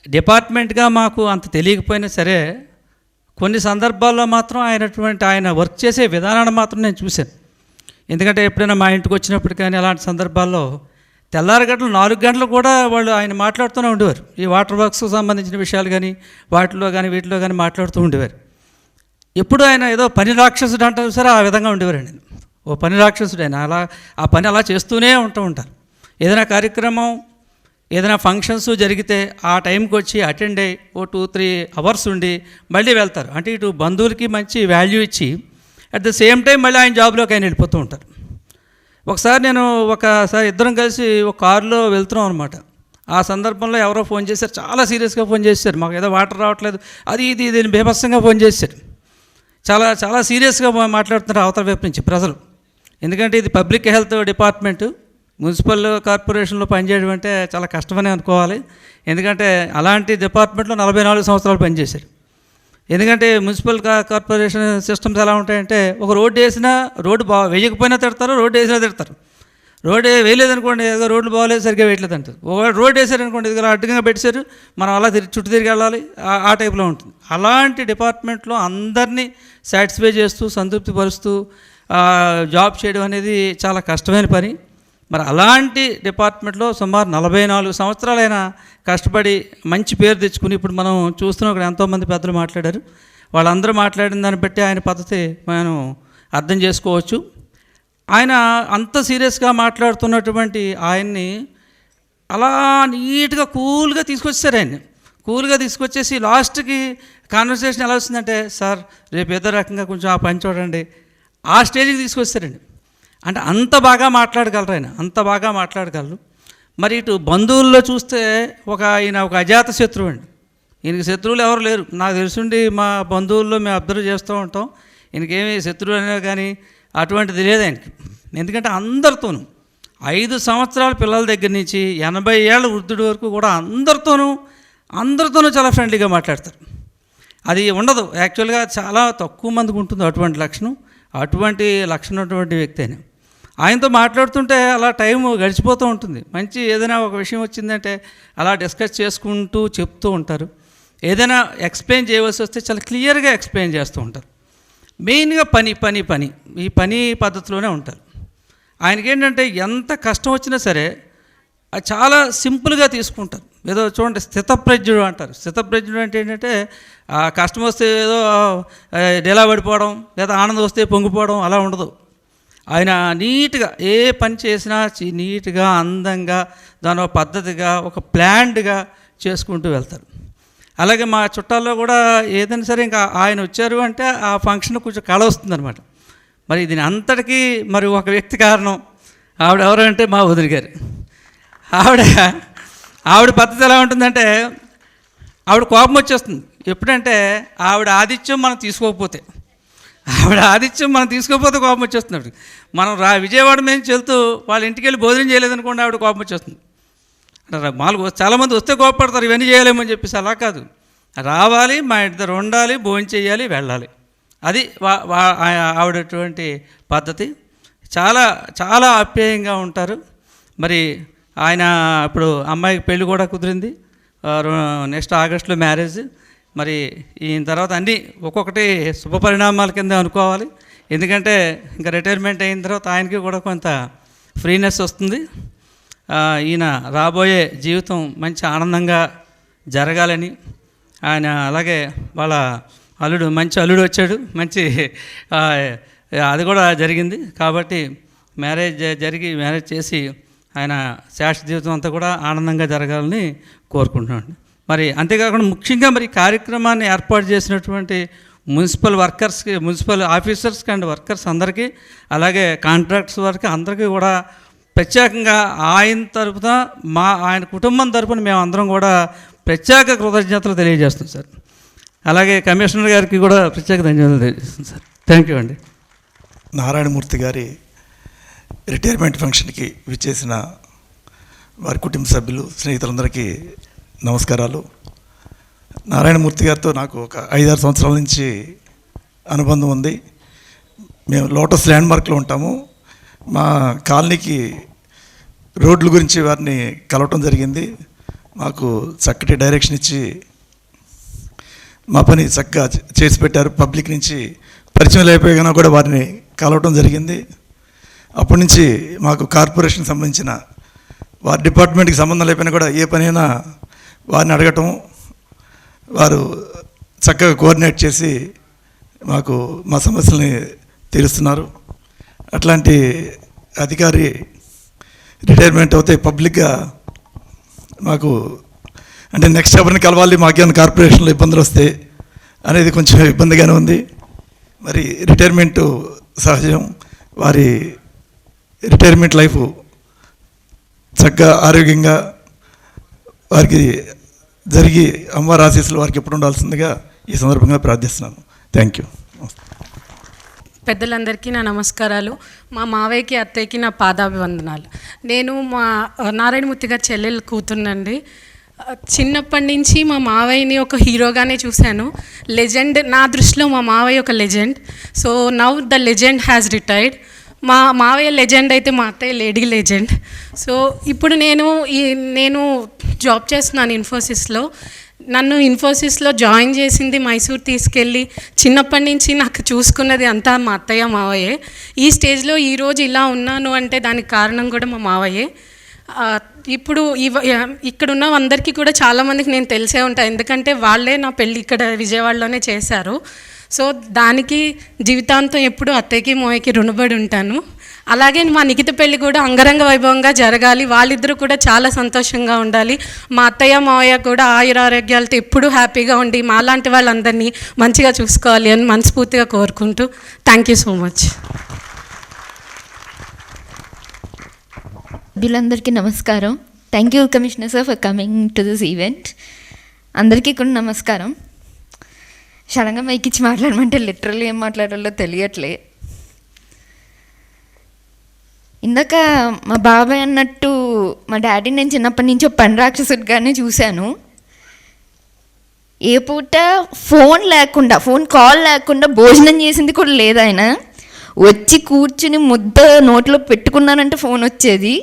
Speaker 20: డిపార్ట్మెంట్గా మాకు అంత తెలియకపోయినా సరే కొన్ని సందర్భాల్లో మాత్రం ఆయన వర్క్ చేసే విధానాన్ని మాత్రం నేను చూశాను. ఎందుకంటే ఎప్పుడైనా మా ఇంటికి వచ్చినప్పుడు కానీ అలాంటి సందర్భాల్లో తెల్లారగంటలు 4 గంటలు కూడా వాళ్ళు ఆయన మాట్లాడుతూనే ఉండేవారు. ఈ వాటర్ వర్క్స్కి సంబంధించిన విషయాలు కానీ వాటిలో కానీ వీటిలో కానీ మాట్లాడుతూ ఉండేవారు. ఎప్పుడు ఆయన ఏదో పని రాక్షసుడు అంటారు సరే, ఆ విధంగా ఉండేవారండి. ఓ పని రాక్షసుడు ఆయన, అలా ఆ పని అలా చేస్తూనే ఉంటారు. ఏదైనా కార్యక్రమం, ఏదైనా ఫంక్షన్స్ జరిగితే ఆ టైంకి వచ్చి అటెండ్ అయ్యి ఓ 2-3 అవర్స్ ఉండి మళ్ళీ వెళ్తారు. అంటే ఇటు బంధువులకి మంచి వాల్యూ ఇచ్చి అట్ ద సేమ్ టైం మళ్ళీ ఆయన జాబ్లోకి ఆయన వెళ్ళిపోతూ ఉంటారు. ఒకసారి ఇద్దరం కలిసి ఒక కారులో వెళ్తున్నాం అనమాట. ఆ సందర్భంలో ఎవరో ఫోన్ చేశారు, చాలా సీరియస్గా ఫోన్ చేశారు. మాకు ఏదో వాటర్ రావట్లేదు, అది ఇది బీభత్సంగా ఫోన్ చేశారు. చాలా సీరియస్గా మాట్లాడుతున్నారు అవతల వైపు నుంచి ప్రజలు. ఎందుకంటే ఇది పబ్లిక్ హెల్త్ డిపార్ట్మెంటు, మున్సిపల్ కార్పొరేషన్లో పనిచేయడం అంటే చాలా కష్టమని అనుకోవాలి. ఎందుకంటే అలాంటి డిపార్ట్మెంట్లో 44 సంవత్సరాలు పనిచేశారు. ఎందుకంటే మున్సిపల్ కార్పొరేషన్ సిస్టమ్స్ ఎలా ఉంటాయంటే, ఒక రోడ్డు వేసినా రోడ్డు వేయకపోయినా తిడతారు, రోడ్డు వేసినా తిడతారు. రోడ్డు వేయలేదనుకోండి, ఏదో రోడ్లు బాగోలేదు సరిగ్గా వేయట్లేదు అంటారు. ఒకవేళ రోడ్డు వేసారనుకోండి, ఇది అడ్డంగా పెట్టేశారు, మనం అలా చుట్టూ తిరిగి వెళ్ళాలి, ఆ టైప్లో ఉంటుంది. అలాంటి డిపార్ట్మెంట్లో అందరినీ సాటిస్ఫై చేస్తూ సంతృప్తి పరుస్తూ జాబ్ చేయడం అనేది చాలా కష్టమైన పని. మరి అలాంటి డిపార్ట్మెంట్లో సుమారు 44 సంవత్సరాలైనా కష్టపడి మంచి పేరు తెచ్చుకుని, ఇప్పుడు మనం చూస్తున్నాం ఇక్కడ ఎంతోమంది పెద్దలు మాట్లాడారు, వాళ్ళందరూ మాట్లాడిన దాన్ని బట్టి ఆయన పద్ధతి మనం అర్థం చేసుకోవచ్చు. ఆయన అంత సీరియస్గా మాట్లాడుతున్నటువంటి ఆయన్ని అలా నీట్గా కూల్గా తీసుకొచ్చారు. ఆయన్ని కూల్గా తీసుకొచ్చేసి లాస్ట్కి కాన్వర్సేషన్ ఎలా వస్తుందంటే, సార్ రేపు ఏదో రకంగా కొంచెం ఆ పని చూడండి, ఆ స్టేజ్కి తీసుకొచ్చారండి. అంటే అంత బాగా మాట్లాడగలరు ఆయన, అంత బాగా మాట్లాడగలరు. మరి ఇటు బంధువుల్లో చూస్తే ఈయన ఒక అజాత శత్రువు అండి. ఈయనకి శత్రువులు ఎవరు లేరు. నాకు తెలుసుండి మా బంధువుల్లో మేము అబ్జర్వ్ చేస్తూ ఉంటాం, ఈయనకేమి శత్రువు అనే కానీ అటువంటిది లేదు ఆయనకి. ఎందుకంటే అందరితోనూ 5 సంవత్సరాల పిల్లల దగ్గర నుంచి 80 ఏళ్ళ వృద్ధుడి వరకు కూడా అందరితోనూ చాలా ఫ్రెండ్లీగా మాట్లాడతారు. అది ఉండదు యాక్చువల్గా, చాలా తక్కువ మందికి ఉంటుంది అటువంటి లక్షణం. అటువంటి లక్షణం ఉన్నటువంటి వ్యక్తి అయినా ఆయనతో మాట్లాడుతుంటే అలా టైం గడిచిపోతూ ఉంటుంది. మంచి ఏదైనా ఒక విషయం వచ్చిందంటే అలా డిస్కస్ చేసుకుంటూ చెప్తూ ఉంటారు. ఏదైనా ఎక్స్ప్లెయిన్ చేయవలసి వస్తే చాలా క్లియర్గా ఎక్స్ప్లెయిన్ చేస్తూ ఉంటారు. మెయిన్గా పని ఈ పని పద్ధతిలోనే ఉంటారు. ఆయనకేంటంటే ఎంత కష్టం వచ్చినా సరే అది చాలా సింపుల్గా తీసుకుంటారు. ఏదో చూడండి, స్థితప్రజ్ఞుడు అంటారు. స్థితప్రజ్ఞుడు అంటే ఏంటంటే కష్టం వస్తే ఏదో డేలా పడిపోవడం, లేదా ఆనందం వస్తే పొంగిపోవడం అలా ఉండదు. ఆయన నీట్గా ఏ పని చేసినా నీట్గా అందంగా దాని ఒక పద్ధతిగా ఒక ప్లాన్డ్గా చేసుకుంటూ వెళ్తారు. అలాగే మా చుట్టాల్లో కూడా ఏదైనా సరే ఇంకా ఆయన వచ్చారు అంటే ఆ ఫంక్షన్ కొంచెం కళ వస్తుందన్నమాట. మరి దీని అంతటికీ మరి ఒక వ్యక్తి కారణం. ఆవిడ ఎవరంటే మా వదిన గారు. ఆవిడ పద్ధతి ఎలా ఉంటుందంటే, ఆవిడ కోపం వచ్చేస్తుంది ఎప్పుడంటే ఆవిడ ఆతిథ్యం మనం తీసుకోకపోతే కోపం వచ్చేస్తుంది. మనం విజయవాడ మీద వెళ్తూ వాళ్ళ ఇంటికి వెళ్ళి భోజనం చేయలేదనుకోండి, ఆవిడ కోపం వచ్చేస్తుంది. మామూలుగా చాలామంది వస్తే కోపపడతారు, ఇవన్నీ చేయలేమని చెప్పేసి. అలా కాదు, రావాలి, మా ఇద్దరు ఉండాలి, భోజనం చేయాలి, వెళ్ళాలి. అది ఆవిడటువంటి పద్ధతి. చాలా ఆప్యాయంగా ఉంటారు. మరి ఆయన ఇప్పుడు అమ్మాయికి పెళ్ళి కూడా కుదిరింది, నెక్స్ట్ ఆగస్టులో మ్యారేజ్. మరి ఈయన తర్వాత అన్నీ ఒక్కొక్కటి శుభపరిణామాల కింద అనుకోవాలి. ఎందుకంటే ఇంకా రిటైర్మెంట్ అయిన తర్వాత ఆయనకి కూడా కొంత ఫ్రీనెస్ వస్తుంది. ఈయన రాబోయే జీవితం మంచి ఆనందంగా జరగాలని ఆయన, అలాగే వాళ్ళ మంచి అల్లుడు వచ్చాడు, మంచి అది కూడా జరిగింది. కాబట్టి మ్యారేజ్ చేసి ఆయన శాశ్వత జీవితం అంతా కూడా ఆనందంగా జరగాలని కోరుకుంటున్నాను. మరి అంతేకాకుండా ముఖ్యంగా మరి కార్యక్రమాన్ని ఏర్పాటు చేసినటువంటి మున్సిపల్ ఆఫీసర్స్కి అండ్ వర్కర్స్ అందరికీ, అలాగే కాంట్రాక్టర్స్ వారికి అందరికీ కూడా ప్రత్యేకంగా ఆయన తరపున ఆయన కుటుంబం తరపున మేము అందరం కూడా ప్రత్యేక కృతజ్ఞతలు తెలియజేస్తున్నాం సార్. అలాగే కమిషనర్ గారికి కూడా ప్రత్యేక ధన్యవాదాలు తెలియజేస్తున్నాం సార్. థ్యాంక్ యూ అండి.
Speaker 21: నారాయణమూర్తి గారి రిటైర్మెంట్ ఫంక్షన్కి విచ్చేసిన వారి కుటుంబ సభ్యులు, స్నేహితులందరికీ నమస్కారాలు. నారాయణమూర్తి గారితో నాకు ఒక 5-6 సంవత్సరాల నుంచి అనుబంధం ఉంది. మేము లోటస్ ల్యాండ్మార్క్లో ఉంటాము. మా కాలనీకి రోడ్ల గురించి వారిని కలవటం జరిగింది. మాకు చక్కటి డైరెక్షన్ ఇచ్చి మా పని చక్కగా చేసి పెట్టారు. పబ్లిక్ నుంచి పరిచయం లేకపోయినా కూడా వారిని కలవటం జరిగింది. అప్పటి నుంచి మాకు కార్పొరేషన్ సంబంధించిన వారి డిపార్ట్మెంట్కి సంబంధం లేకపోయినా కూడా ఏ పనైనా వారిని అడగటం, వారు చక్కగా కోఆర్డినేట్ చేసి మాకు మా సమస్యల్ని తీరుస్తున్నారు. అట్లాంటి అధికారి రిటైర్మెంట్ అవుతే పబ్లిక్గా మాకు అంటే నెక్స్ట్ ఎవరిని కలవాలి, మాకేమైనా కార్పొరేషన్లో ఇబ్బందులు వస్తాయి అనేది కొంచెం ఇబ్బందిగానే ఉంది. మరి రిటైర్మెంటు సహజం, వారి రిటైర్మెంట్ లైఫ్ చక్కగా ఆరోగ్యంగా వారికి జరిగి అమ్మవారి ఆశీస్సులు వారికి ఎప్పుడు ఉండాల్సిందిగా ఈ సందర్భంగా ప్రార్థిస్తున్నాను. Thank you.
Speaker 8: పెద్దలందరికీ నా నమస్కారాలు. మా మావయ్యకి అత్తయ్యకి నా పాదాభివందనాలు. నేను మా నారాయణమూర్తి గారి చెల్లెలు కూతుర్నండి. చిన్నప్పటి నుంచి మా మావయ్యని ఒక హీరోగానే చూశాను. లెజెండ్, నా దృష్టిలో మా మావయ్య ఒక legend. So now the legend has retired. మా మావయ్య లెజెండ్ అయితే మా అత్తయ్య లేడీ లెజెండ్. సో ఇప్పుడు నేను జాబ్ చేస్తున్నాను ఇన్ఫోసిస్లో. నన్ను ఇన్ఫోసిస్లో జాయిన్ చేసింది, మైసూర్ తీసుకెళ్ళి చిన్నప్పటి నుంచి నాకు చూసుకున్నది అంతా మా అత్తయ్య మావయ్యే. ఈ స్టేజ్లో ఈరోజు ఇలా ఉన్నాను అంటే దానికి కారణం కూడా మా మావయ్యే. ఇప్పుడు ఇక్కడ ఉన్న అందరికీ కూడా చాలామందికి నేను తెలిసే ఉంటాను, ఎందుకంటే వాళ్ళే నా పెళ్ళి ఇక్కడ విజయవాడలోనే చేశారు. సో దానికి జీవితాంతం ఎప్పుడు అత్తయ్యకి మావయ్యకి రుణపడి ఉంటాను. అలాగే మా నిఖిత పెళ్ళి కూడా అంగరంగ వైభవంగా జరగాలి, వాళ్ళిద్దరూ కూడా చాలా సంతోషంగా ఉండాలి. మా అత్తయ్య మావయ్య కూడా ఆయురారోగ్యాలతో ఎప్పుడూ హ్యాపీగా ఉండి మాలాంటి వాళ్ళందరినీ మంచిగా చూసుకోవాలి అని మనస్ఫూర్తిగా కోరుకుంటూ థ్యాంక్ యూ సో మచ్.
Speaker 2: సభ్యులందరికీ నమస్కారం. Thank you commissioner sir for coming to this event. అందరికీ కూడా నమస్కారం. సడన్గా మైక్ ఇచ్చి మాట్లాడమంటే లిటరల్లీ ఏం మాట్లాడాలో తెలియట్లే. ఇందాక మా బాబాయ్ అన్నట్టు మా డాడీ నేను చిన్నప్పటి నుంచి పని రాక్షసుడిగానే చూశాను. ఏ పూట ఫోన్ లేకుండా, ఫోన్ కాల్ లేకుండా భోజనం చేసింది కూడా లేదు. ఆయన వచ్చి కూర్చుని ముద్ద నోట్లో పెట్టుకున్నానంటే ఫోన్ వచ్చేది.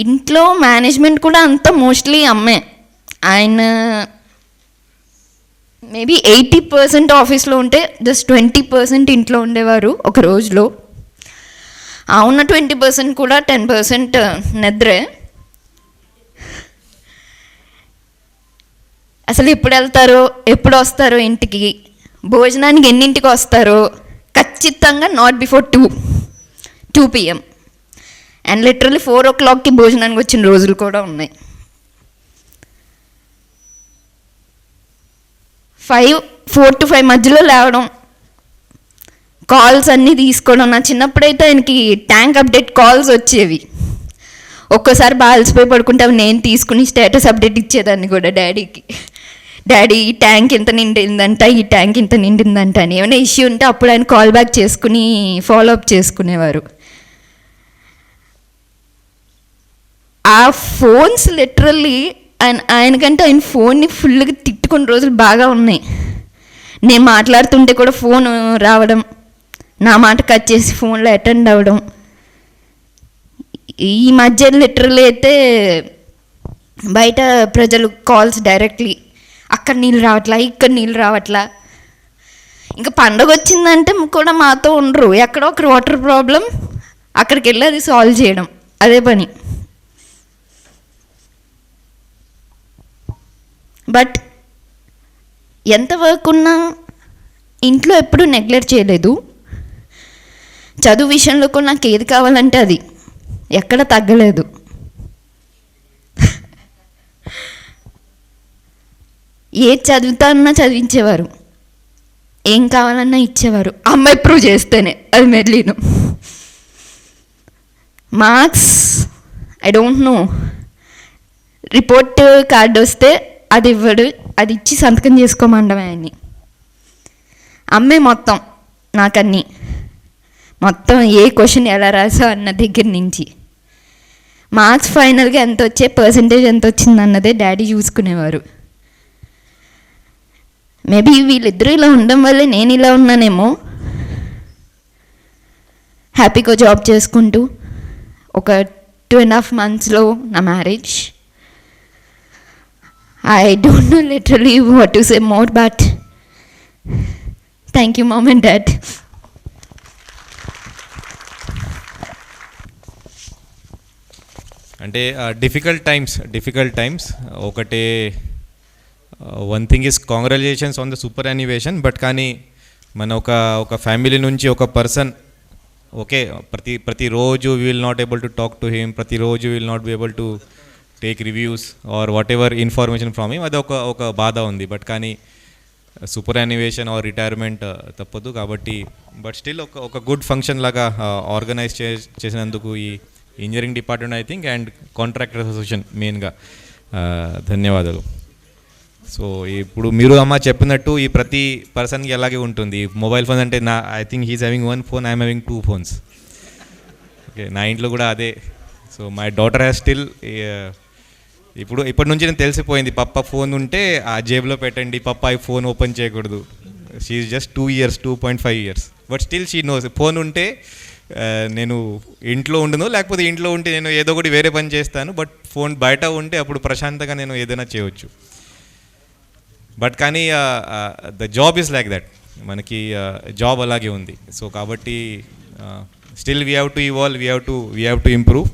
Speaker 2: ఇంట్లో మేనేజ్మెంట్ కూడా అంతా మోస్ట్లీ అమ్మే. ఆయన మేబీ 80% ఆఫీస్లో ఉంటే జస్ట్ 20% ఇంట్లో ఉండేవారు ఒక రోజులో. ఆ ఉన్న 20% కూడా 10% నిద్రే. అసలు ఎప్పుడు వెళ్తారో, ఎప్పుడు వస్తారో ఇంటికి, భోజనానికి ఎన్నింటికి వస్తారో ఖచ్చితంగా not before 2 PM. And literally 4 o'clockకి భోజనానికి వచ్చిన రోజులు కూడా ఉన్నాయి. 4 to 5 మధ్యలో లేవడం, కాల్స్ అన్నీ తీసుకోవడం. నా చిన్నప్పుడైతే ఆయనకి ట్యాంక్ అప్డేట్ కాల్స్ వచ్చేవి. ఒక్కోసారి బాగా అలసిపోయి పడుకుంటే అవి నేను తీసుకుని స్టేటస్ అప్డేట్ ఇచ్చేదాన్ని కూడా డాడీకి. డాడీ ఈ ట్యాంక్ ఇంత నిండిందంట, ఈ ట్యాంక్ ఇంత నిండిందంట అని. ఏమైనా ఇష్యూ ఉంటే అప్పుడు ఆయన కాల్ బ్యాక్ చేసుకుని ఫాలో అప్ చేసుకునేవారు. ఆ ఫోన్స్ లిటరల్లీ ఆయనకంటే ఆయన ఫోన్ని ఫుల్గా తిట్టుకున్న రోజులు బాగా ఉన్నాయి. నేను మాట్లాడుతుంటే కూడా ఫోన్ రావడం, నా మాట కట్ చేసి ఫోన్లో అటెండ్ అవ్వడం. ఈ మధ్య లిటరల్లీ అయితే బయట ప్రజలు కాల్స్ డైరెక్ట్లీ, అక్కడ నీళ్ళు రావట్లా, ఇక్కడ నీళ్ళు రావట్లా. ఇంకా పండగ వచ్చిందంటే కూడా మాతో ఉండరు. ఎక్కడో ఒక వాటర్ ప్రాబ్లం, అక్కడికి వెళ్ళి అది సాల్వ్ చేయడం, అదే పని. బట్ ఎంత వర్క్ ఉన్నా ఇంట్లో ఎప్పుడూ నెగ్లెక్ట్ చేయలేదు. చదువు విషయంలో కూడా నాకు ఏది కావాలంటే అది, ఎక్కడ తగ్గలేదు. ఏది చదువుతానన్నా చదివించేవారు, ఏం కావాలన్నా ఇచ్చేవారు. అమ్మాయి ప్రూవ్ చేస్తేనే అది మెర్లీను. Marks I don't know, report card వస్తే అది ఇవ్వడు, అది ఇచ్చి సంతకం చేసుకోమండమే ఆయన్ని. అమ్మే మొత్తం నాకన్నీ, మొత్తం ఏ క్వశ్చన్ ఎలా రాసా అన్న దగ్గర నుంచి మార్క్స్ ఫైనల్గా ఎంత వచ్చే, పర్సంటేజ్ ఎంత వచ్చింది అన్నదే డాడీ చూసుకునేవారు. మేబీ వీళ్ళిద్దరూ ఇలా ఉండడం వల్లే నేను ఇలా ఉన్నానేమో. హ్యాపీగా జాబ్ చేసుకుంటూ ఒక 2.5 monthsలో నా marriage. I don't know literally what to say more, but thank you, Mom and Dad.
Speaker 3: అంటే డిఫికల్ట్ టైమ్స్ ఒకటే one thing is congratulations on the superannuation. But కానీ మన ఒక ఫ్యామిలీ నుంచి ఒక పర్సన్ ఓకే ప్రతిరోజు we will not able to talk to him, ప్రతిరోజు will not be able to take reviews or whatever information from him, అది ఒక బాధ ఉంది. బట్ కానీ సూపర్ యాన్యువేషన్ ఆర్ రిటైర్మెంట్ తప్పదు కాబట్టి, బట్ స్టిల్ ఒక గుడ్ ఫంక్షన్ లాగా ఆర్గనైజ్ చేసినందుకు ఈ engineering department I think and contractor association మెయిన్గా ధన్యవాదాలు. సో ఇప్పుడు మీరు అమ్మ చెప్పినట్టు ఈ ప్రతి పర్సన్కి అలాగే ఉంటుంది. మొబైల్ ఫోన్ అంటే I think he's having 1 phone, I'm having 2 phones. Okay, నా ఇంట్లో కూడా అదే. So my daughter has still ఇప్పటి నుంచి నేను తెలిసిపోయింది, పప్ప ఫోన్ ఉంటే ఆ జేబులో పెట్టండి, పప్ప ఈ ఫోన్ ఓపెన్ చేయకూడదు. She is just 2.5 years but still she knows phone ఉంటే నేను ఇంట్లో ఉండను, లేకపోతే ఇంట్లో ఉంటే నేను ఏదో ఒకటి వేరే పని చేస్తాను, బట్ ఫోన్ బయట ఉంటే అప్పుడు ప్రశాంతంగా నేను ఏదైనా చేయవచ్చు. బట్ కానీ the job is like that, మనకి జాబ్ అలాగే ఉంది. సో కాబట్టి still we have to evolve, we have to improve.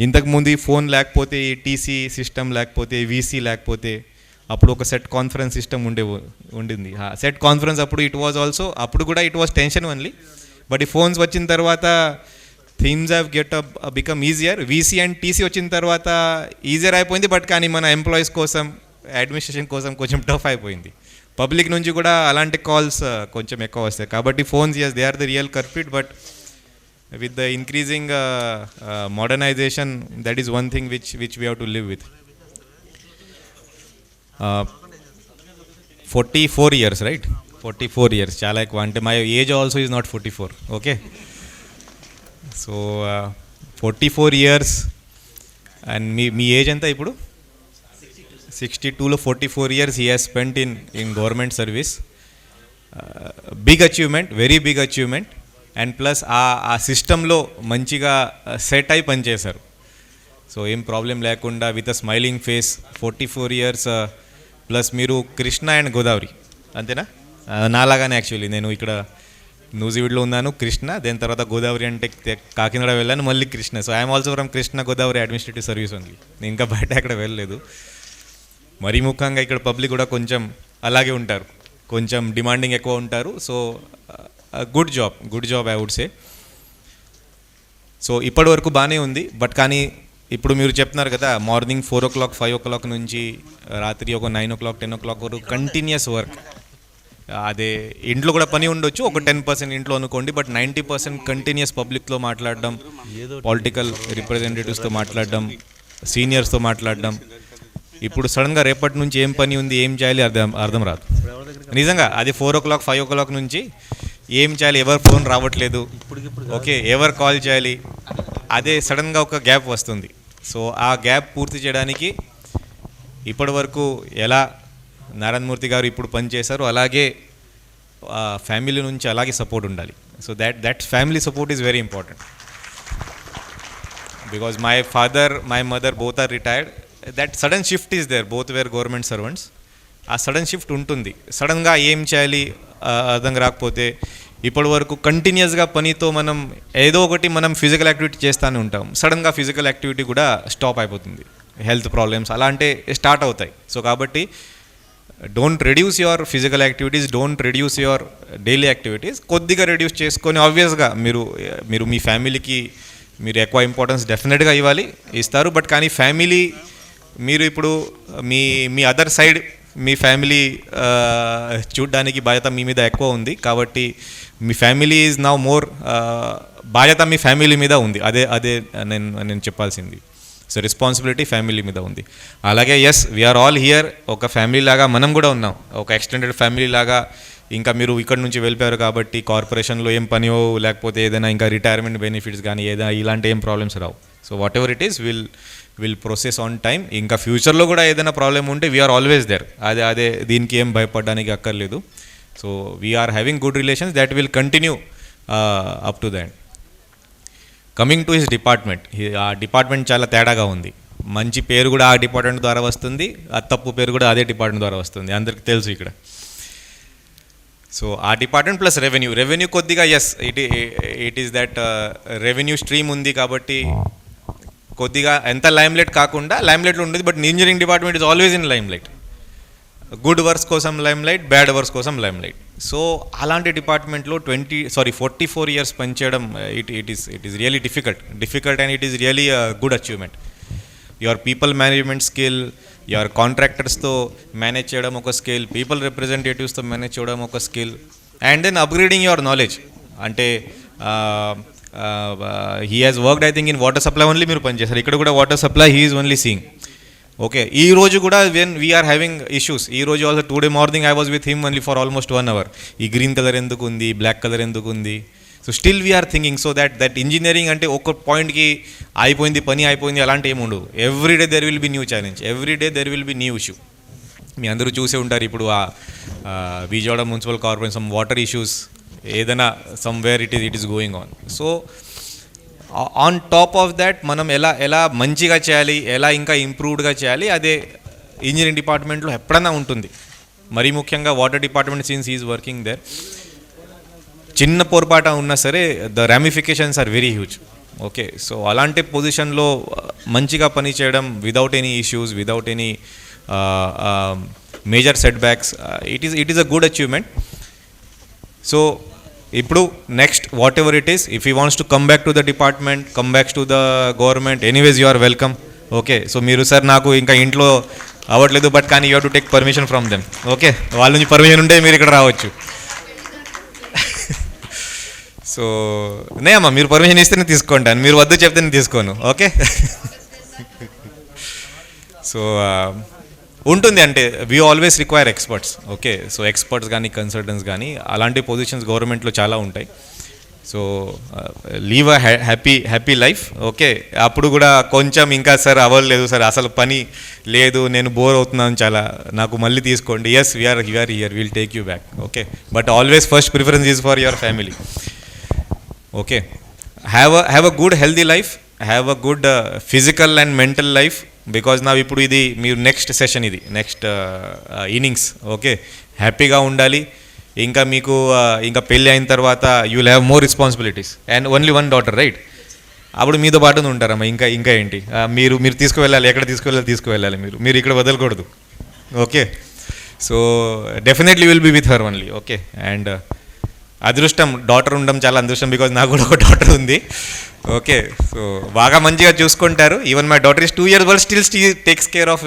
Speaker 3: ఇంతకుముందు ఫోన్ లేకపోతే ఈ టీసీ సిస్టమ్ లేకపోతే వీసీ లేకపోతే అప్పుడు ఒక సెట్ కాన్ఫరెన్స్ సిస్టమ్ ఉండింది. సెట్ కాన్ఫరెన్స్ అప్పుడు అప్పుడు కూడా it was tension only. But ఈ ఫోన్స్ వచ్చిన తర్వాత things have become easier. VC and TC వచ్చిన తర్వాత ఈజియర్ అయిపోయింది, బట్ కానీ మన ఎంప్లాయీస్ కోసం అడ్మినిస్ట్రేషన్ కోసం కొంచెం టఫ్ అయిపోయింది. పబ్లిక్ నుంచి కూడా అలాంటి కాల్స్ కొంచెం ఎక్కువ వస్తాయి. కాబట్టి phones as they are the real culprit, but with the increasing modernization, that is one thing which we have to live with. 44 years, right? 44 years chala ekku ante my age also is not 44. Okay, so 44 years and me age enta ipudu 62 lo 44 years he has spent in government service. Big achievement, very big achievement. And plus ఆ సిస్టంలో మంచిగా set అయి పనిచేశారు. So ఏం problem లేకుండా with a smiling face 44 years. Plus మీరు Krishna and Godavari అంతేనా? నాలాగానే actually నేను ఇక్కడ నూజివీడ్లో ఉన్నాను, కృష్ణ, దాని తర్వాత గోదావరి అంటే కాకినాడ వెళ్ళాను, మళ్ళీ Krishna. So I'm also from Krishna Godavari administrative service only. నేను ఇంకా బయట అక్కడ వెళ్ళలేదు. మరీ ముఖ్యంగా ఇక్కడ పబ్లిక్ కూడా కొంచెం అలాగే ఉంటారు, కొంచెం డిమాండింగ్ ఎక్కువ ఉంటారు. So good job I would say. So ఇప్పటి వరకు బాగానే ఉంది. బట్ కానీ ఇప్పుడు మీరు చెప్తున్నారు కదా, మార్నింగ్ 4 o'clock 5 o'clock నుంచి రాత్రి ఒక 9 o'clock 10 o'clock వరకు కంటిన్యూస్ వర్క్. అదే ఇంట్లో కూడా పని ఉండొచ్చు, ఒక 10% ఇంట్లో అనుకోండి, బట్ 90% కంటిన్యూస్ పబ్లిక్లో మాట్లాడడం, పొలిటికల్ రిప్రజెంటేటివ్స్తో మాట్లాడడం, సీనియర్స్తో మాట్లాడడం. ఇప్పుడు సడన్గా రేపటి నుంచి ఏం పని ఉంది, ఏం చేయాలి అర్థం రాదు నిజంగా. అది 4 o'clock 5 o'clock నుంచి ఏం చేయాలి, ఎవరు ఫోన్ రావట్లేదు, ఓకే ఎవరు కాల్ చేయాలి, అదే సడన్గా ఒక గ్యాప్ వస్తుంది. సో ఆ గ్యాప్ పూర్తి చేయడానికి ఇప్పటి వరకు ఎలా నారాయణమూర్తి గారు ఇప్పుడు పనిచేశారు, అలాగే ఫ్యామిలీ నుంచి అలాగే సపోర్ట్ ఉండాలి. So that family support is very important. Because my father my mother both are retired. That sudden shift is there, both were government servants. ఆ సడన్ షిఫ్ట్ ఉంటుంది. సడన్గా ఏం చేయాలి అర్థం రాకపోతే ఇప్పటి వరకు కంటిన్యూస్గా పనితో మనం ఏదో ఒకటి మనం ఫిజికల్ యాక్టివిటీ చేస్తూనే ఉంటాం. సడన్గా ఫిజికల్ యాక్టివిటీ కూడా స్టాప్ అయిపోతుంది, హెల్త్ ప్రాబ్లమ్స్ అలా అంటే స్టార్ట్ అవుతాయి. సో కాబట్టి don't reduce your physical activities, don't reduce your daily activities. కొద్దిగా రెడ్యూస్ చేసుకొని ఆబ్వియస్గా మీరు మీ ఫ్యామిలీకి మీరు ఎక్కువ ఇంపార్టెన్స్ డెఫినెట్గా ఇస్తారు. బట్ కానీ ఫ్యామిలీ మీరు ఇప్పుడు మీ అదర్ సైడ్ మీ ఫ్యామిలీ చూడడానికి బాధ్యత మీ మీద ఎక్కువ ఉంది. కాబట్టి మీ ఫ్యామిలీ ఈజ్ నౌ మోర్ బాధ్యత మీ ఫ్యామిలీ మీద ఉంది. అదే నేను చెప్పాల్సింది. సో రెస్పాన్సిబిలిటీ ఫ్యామిలీ మీద ఉంది. అలాగే ఎస్ వీఆర్ ఆల్ హియర్, ఒక ఫ్యామిలీ లాగా మనం కూడా ఉన్నాం, ఒక ఎక్స్టెండెడ్ ఫ్యామిలీ లాగా. ఇంకా మీరు ఇక్కడ నుంచి వెళ్ళిపోయారు కాబట్టి కార్పొరేషన్లో ఏం పనియో లేకపోతే ఏదైనా ఇంకా రిటైర్మెంట్ బెనిఫిట్స్ కానీ ఏదైనా ఇలాంటి ఏం problems Rao. So what ever it is will process on time. ఇంకా ఫ్యూచర్లో కూడా ఏదైనా ప్రాబ్లం ఉంటే వీఆర్ ఆల్వేస్ దేర్. అదే దీనికి ఏం భయపడడానికి అక్కర్లేదు. So we're having good relations that will continue up to the end. Coming to his department, ఆ డిపార్ట్మెంట్ చాలా తేడాగా ఉంది. మంచి పేరు కూడా ఆ డిపార్ట్మెంట్ ద్వారా వస్తుంది, ఆ తప్పు పేరు కూడా అదే డిపార్ట్మెంట్ ద్వారా వస్తుంది, అందరికీ తెలుసు ఇక్కడ. సో ఆ డిపార్ట్మెంట్ ప్లస్ రెవెన్యూ కొద్దిగా yes it is that revenue stream ఉంది కాబట్టి కొద్దిగా ఎంత లైమ్లైట్ కాకుండా లైమ్లైట్లో ఉండేది, but engineering department is always in limelight. Good works కోసం లైమ్లైట్, బ్యాడ్ వర్క్స్ కోసం లైమ్లైట్. సో అలాంటి డిపార్ట్మెంట్లో 44 ఇయర్స్ పనిచేయడం it is really difficult and it is really good achievement. Your people management skill, your కాంట్రాక్టర్స్తో manage చేయడం ఒక skill, people రిప్రజెంటేటివ్స్తో manage చేయడం ఒక skill, and then upgrading your knowledge. అంటే he has worked I think in water supply only మీరు పనిచేస్తారు, ఇక్కడ కూడా water supply he is only seeing. Okay, ఈ రోజు కూడా వెన్ వీఆర్ హ్యావింగ్ ఇష్యూస్, ఈ రోజు also today morning I was with him only for almost 1 hour. ఈ గ్రీన్ కలర్ ఎందుకు ఉంది, బ్లాక్ కలర్ ఎందుకు ఉంది. So still we're thinking so that engineering అంటే ఒక పాయింట్కి అయిపోయింది, పని అయిపోయింది అలాంటి ఏమి ఉండవు. Everyday there will be new challenge, everyday there will be new issue. మీ అందరూ చూసే ఉంటారు ఇప్పుడు Vijayawada municipal corporation some water issues, ఏదైనా somewhere it is going on. So on top of that మనం ఎలా మంచిగా చేయాలి, ఎలా ఇంకా ఇంప్రూవ్డ్గా చేయాలి, అదే ఇంజనీరింగ్ డిపార్ట్మెంట్లో ఎప్పుడైనా ఉంటుంది. మరీ ముఖ్యంగా water department since is working there, చిన్న పొరపాట ఉన్నా సరే the ramifications are very huge. Okay, so అలాంటి పొజిషన్లో మంచిగా పని చేయడం without any issues, without any major setbacks, it is a good achievement. So ఇప్పుడు next whatever it is, if you wants to come back to the department, come back to the government, anyways you are welcome. Okay, so మీరు sir నాకు ఇంకా ఇంట్లో అవ్వట్లేదు but కానీ you have to take permission from them. Okay, వాళ్ళ నుంచి permission ఉంటే మీరు ఇక్కడ రావచ్చు. సో నే అమ్మా, మీరు పర్మిషన్ ఇస్తే నేను తీసుకుంటాను, మీరు వద్దు చెప్తే నేను తీసుకోను. ఓకే, సో ఉంటుంది అంటే we always require experts. Okay, so experts కానీ కన్సల్టెంట్స్ కానీ అలాంటి పొజిషన్స్ గవర్నమెంట్లో చాలా ఉంటాయి. So leave a happy life. Okay, అప్పుడు కూడా కొంచెం ఇంకా సార్ అవ్వలేదు సార్, అసలు పని లేదు, నేను బోర్ అవుతున్నాను చాలా, నాకు మళ్ళీ తీసుకోండి. Yes, we're here, will take you back. Okay, but always first preference is for your family. Okay, have a good healthy life, have a good physical and mental life, because నా ఇప్పుడు ఇది మీరు next session, ఇది next innings. Okay, హ్యాపీగా ఉండాలి. ఇంకా మీకు ఇంకా పెళ్ళి అయిన తర్వాత you will have more responsibilities and only 1 daughter, right? అప్పుడు మీతో పాటు ఉంటారమ్మా. ఇంకా ఏంటి, మీరు తీసుకువెళ్ళాలి, ఎక్కడ తీసుకువెళ్ళాలి మీరు ఇక్కడ వదలకూడదు. Okay, so definitely will be with her only. Okay, and అదృష్టం డాటర్ ఉండడం చాలా అదృష్టం, బికాజ్ నాకు కూడా ఒక డాటర్ ఉంది. ఓకే, సో బాగా మంచిగా చూసుకుంటారు. Even my daughter is 2 years old, still takes care of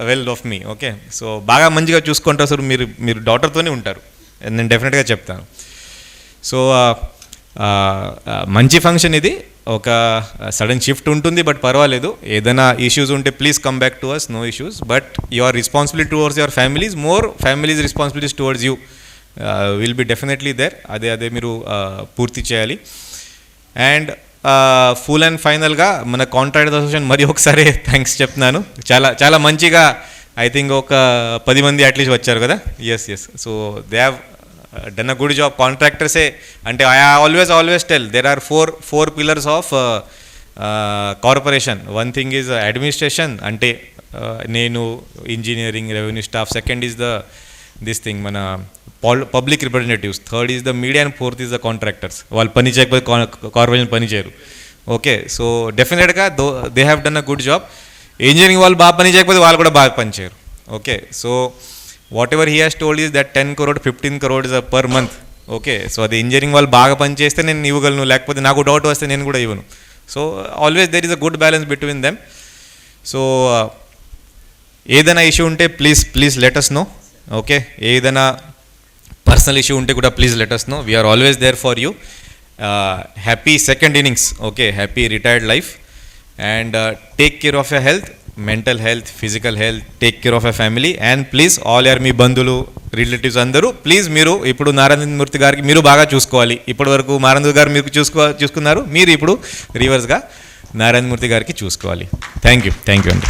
Speaker 3: well of me. Okay, so బాగా మంచిగా చూసుకుంటారు సార్. మీరు డాటర్తోనే ఉంటారు, నేను డెఫినెట్గా చెప్తాను. సో మంచి ఫంక్షన్ ఇది. ఒక సడన్ షిఫ్ట్ ఉంటుంది బట్ పర్వాలేదు. ఏదైనా ఇష్యూస్ ఉంటే please come back to us, no issues. But your responsibility towards your families, more families responsibilities towards you will be definitely there. అదే మీరు పూర్తి చేయాలి. అండ్ ఫుల్ అండ్ ఫైనల్గా మన కాంట్రాక్ట్ అసోసియేషన్ మరి ఒకసారి థ్యాంక్స్ చెప్తున్నాను. చాలా మంచిగా ఐ థింక్ ఒక 10 మంది అట్లీస్ట్ వచ్చారు కదా. Yes, so they have done a good job. కాంట్రాక్టర్సే అంటే I always tell there are four pillars of corporation. One thing is administration, అంటే నేను engineering, revenue staff. Second is this thing మన public representatives. Third is the media and fourth is the contractors. వాళ్ళు పని చేయకపోతే corporation పని చేయరు. Okay, so డెఫినెట్గా they have done a good job. Engineering వాళ్ళు బాగా పని చేయకపోతే వాళ్ళు కూడా బాగా పని చేయరు. Okay, so what ever he has told is that 10 crore 15 crores per month. Okay, so అది ఇంజనీరింగ్ వాళ్ళు బాగా పని చేస్తే నేను ఇవ్వగలను, లేకపోతే నాకు డౌట్ వస్తే నేను కూడా ఇవ్వను. So always there is a good balance between them. So ఏదైనా ఇష్యూ ఉంటే please let us know. Okay, ఏదైనా పర్సనల్ ఇష్యూ ఉంటే కూడా please let us know. We're always there for you. Happy second innings. Okay, happy retired life and take care of your health, mental health, physical health, take care of your family. And please all your మీ బంధువులు, relatives అందరూ please మీరు ఇప్పుడు నారాయణ మూర్తి గారికి మీరు బాగా చూసుకోవాలి. ఇప్పటి వరకు నారాయణ గారు మీకు చూసుకున్నారు, మీరు ఇప్పుడు రివర్స్గా నారాయణ మూర్తి గారికి చూసుకోవాలి. థ్యాంక్ యూ అండి.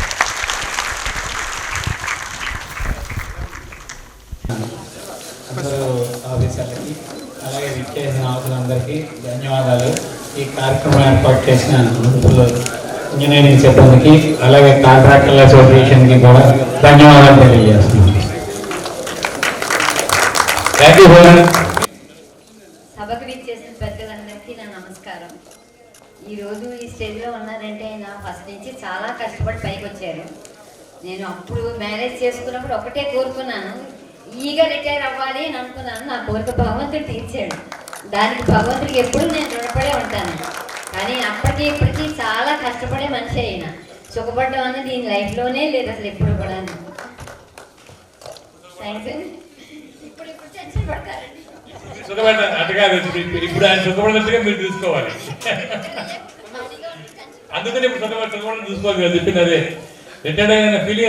Speaker 5: ఆఫీసర్లకి అలాగే విచ్చేసిన ఆఫీసర్లందరికీ ధన్యవాదాలు. ఈ కార్యక్రమం ఏర్పాటు చేసిన మున్సిపల్ ఇంజనీరింగ్ సిబ్బందికి అలాగే కాంట్రాక్టర్ల అసోసియేషన్కి కూడా ధన్యవాదాలు తెలియజేస్తున్నాను.
Speaker 22: సభకు విచ్చేసిన పెద్దలందరికీ నా నమస్కారం.
Speaker 6: ఈరోజు ఈ స్టేజ్లో ఉన్నారంటే ఆయన ఫస్ట్ నుంచి చాలా కష్టపడి పైకి వచ్చారు. నేను అప్పుడు మ్యారేజ్ చేసుకున్నప్పుడు ఒకటే కోరుకున్నాను, ఈగా రిటైర్ అవ్వాలి అని అనుకున్నాను. నా కోరిక భగవంతుడు తీర్చాడు. దానికి భగవంతుడికి ఎప్పుడు నేను రుణపడే ఉంటాను. కానీ అప్పటికి ఇప్పటికీ చాలా కష్టపడే మనిషి అయినా సుఖపడడం అన్నది దీని లైఫ్లోనే లేదు అసలు ఎప్పుడు కూడా. థ్యాంక్స్ అండి. ఇప్పుడు టెన్షన్ పడతారండి.
Speaker 22: అటు కాదు, ఇప్పుడు ఆయన సుఖపడినట్టుగా మీరు చూసుకోవాలి. అందుకని ఇప్పుడు సుఖపడి చూసుకోవాలి. చెప్పింది అదే రిటైర్డ్ అయిన ఫీలింగ్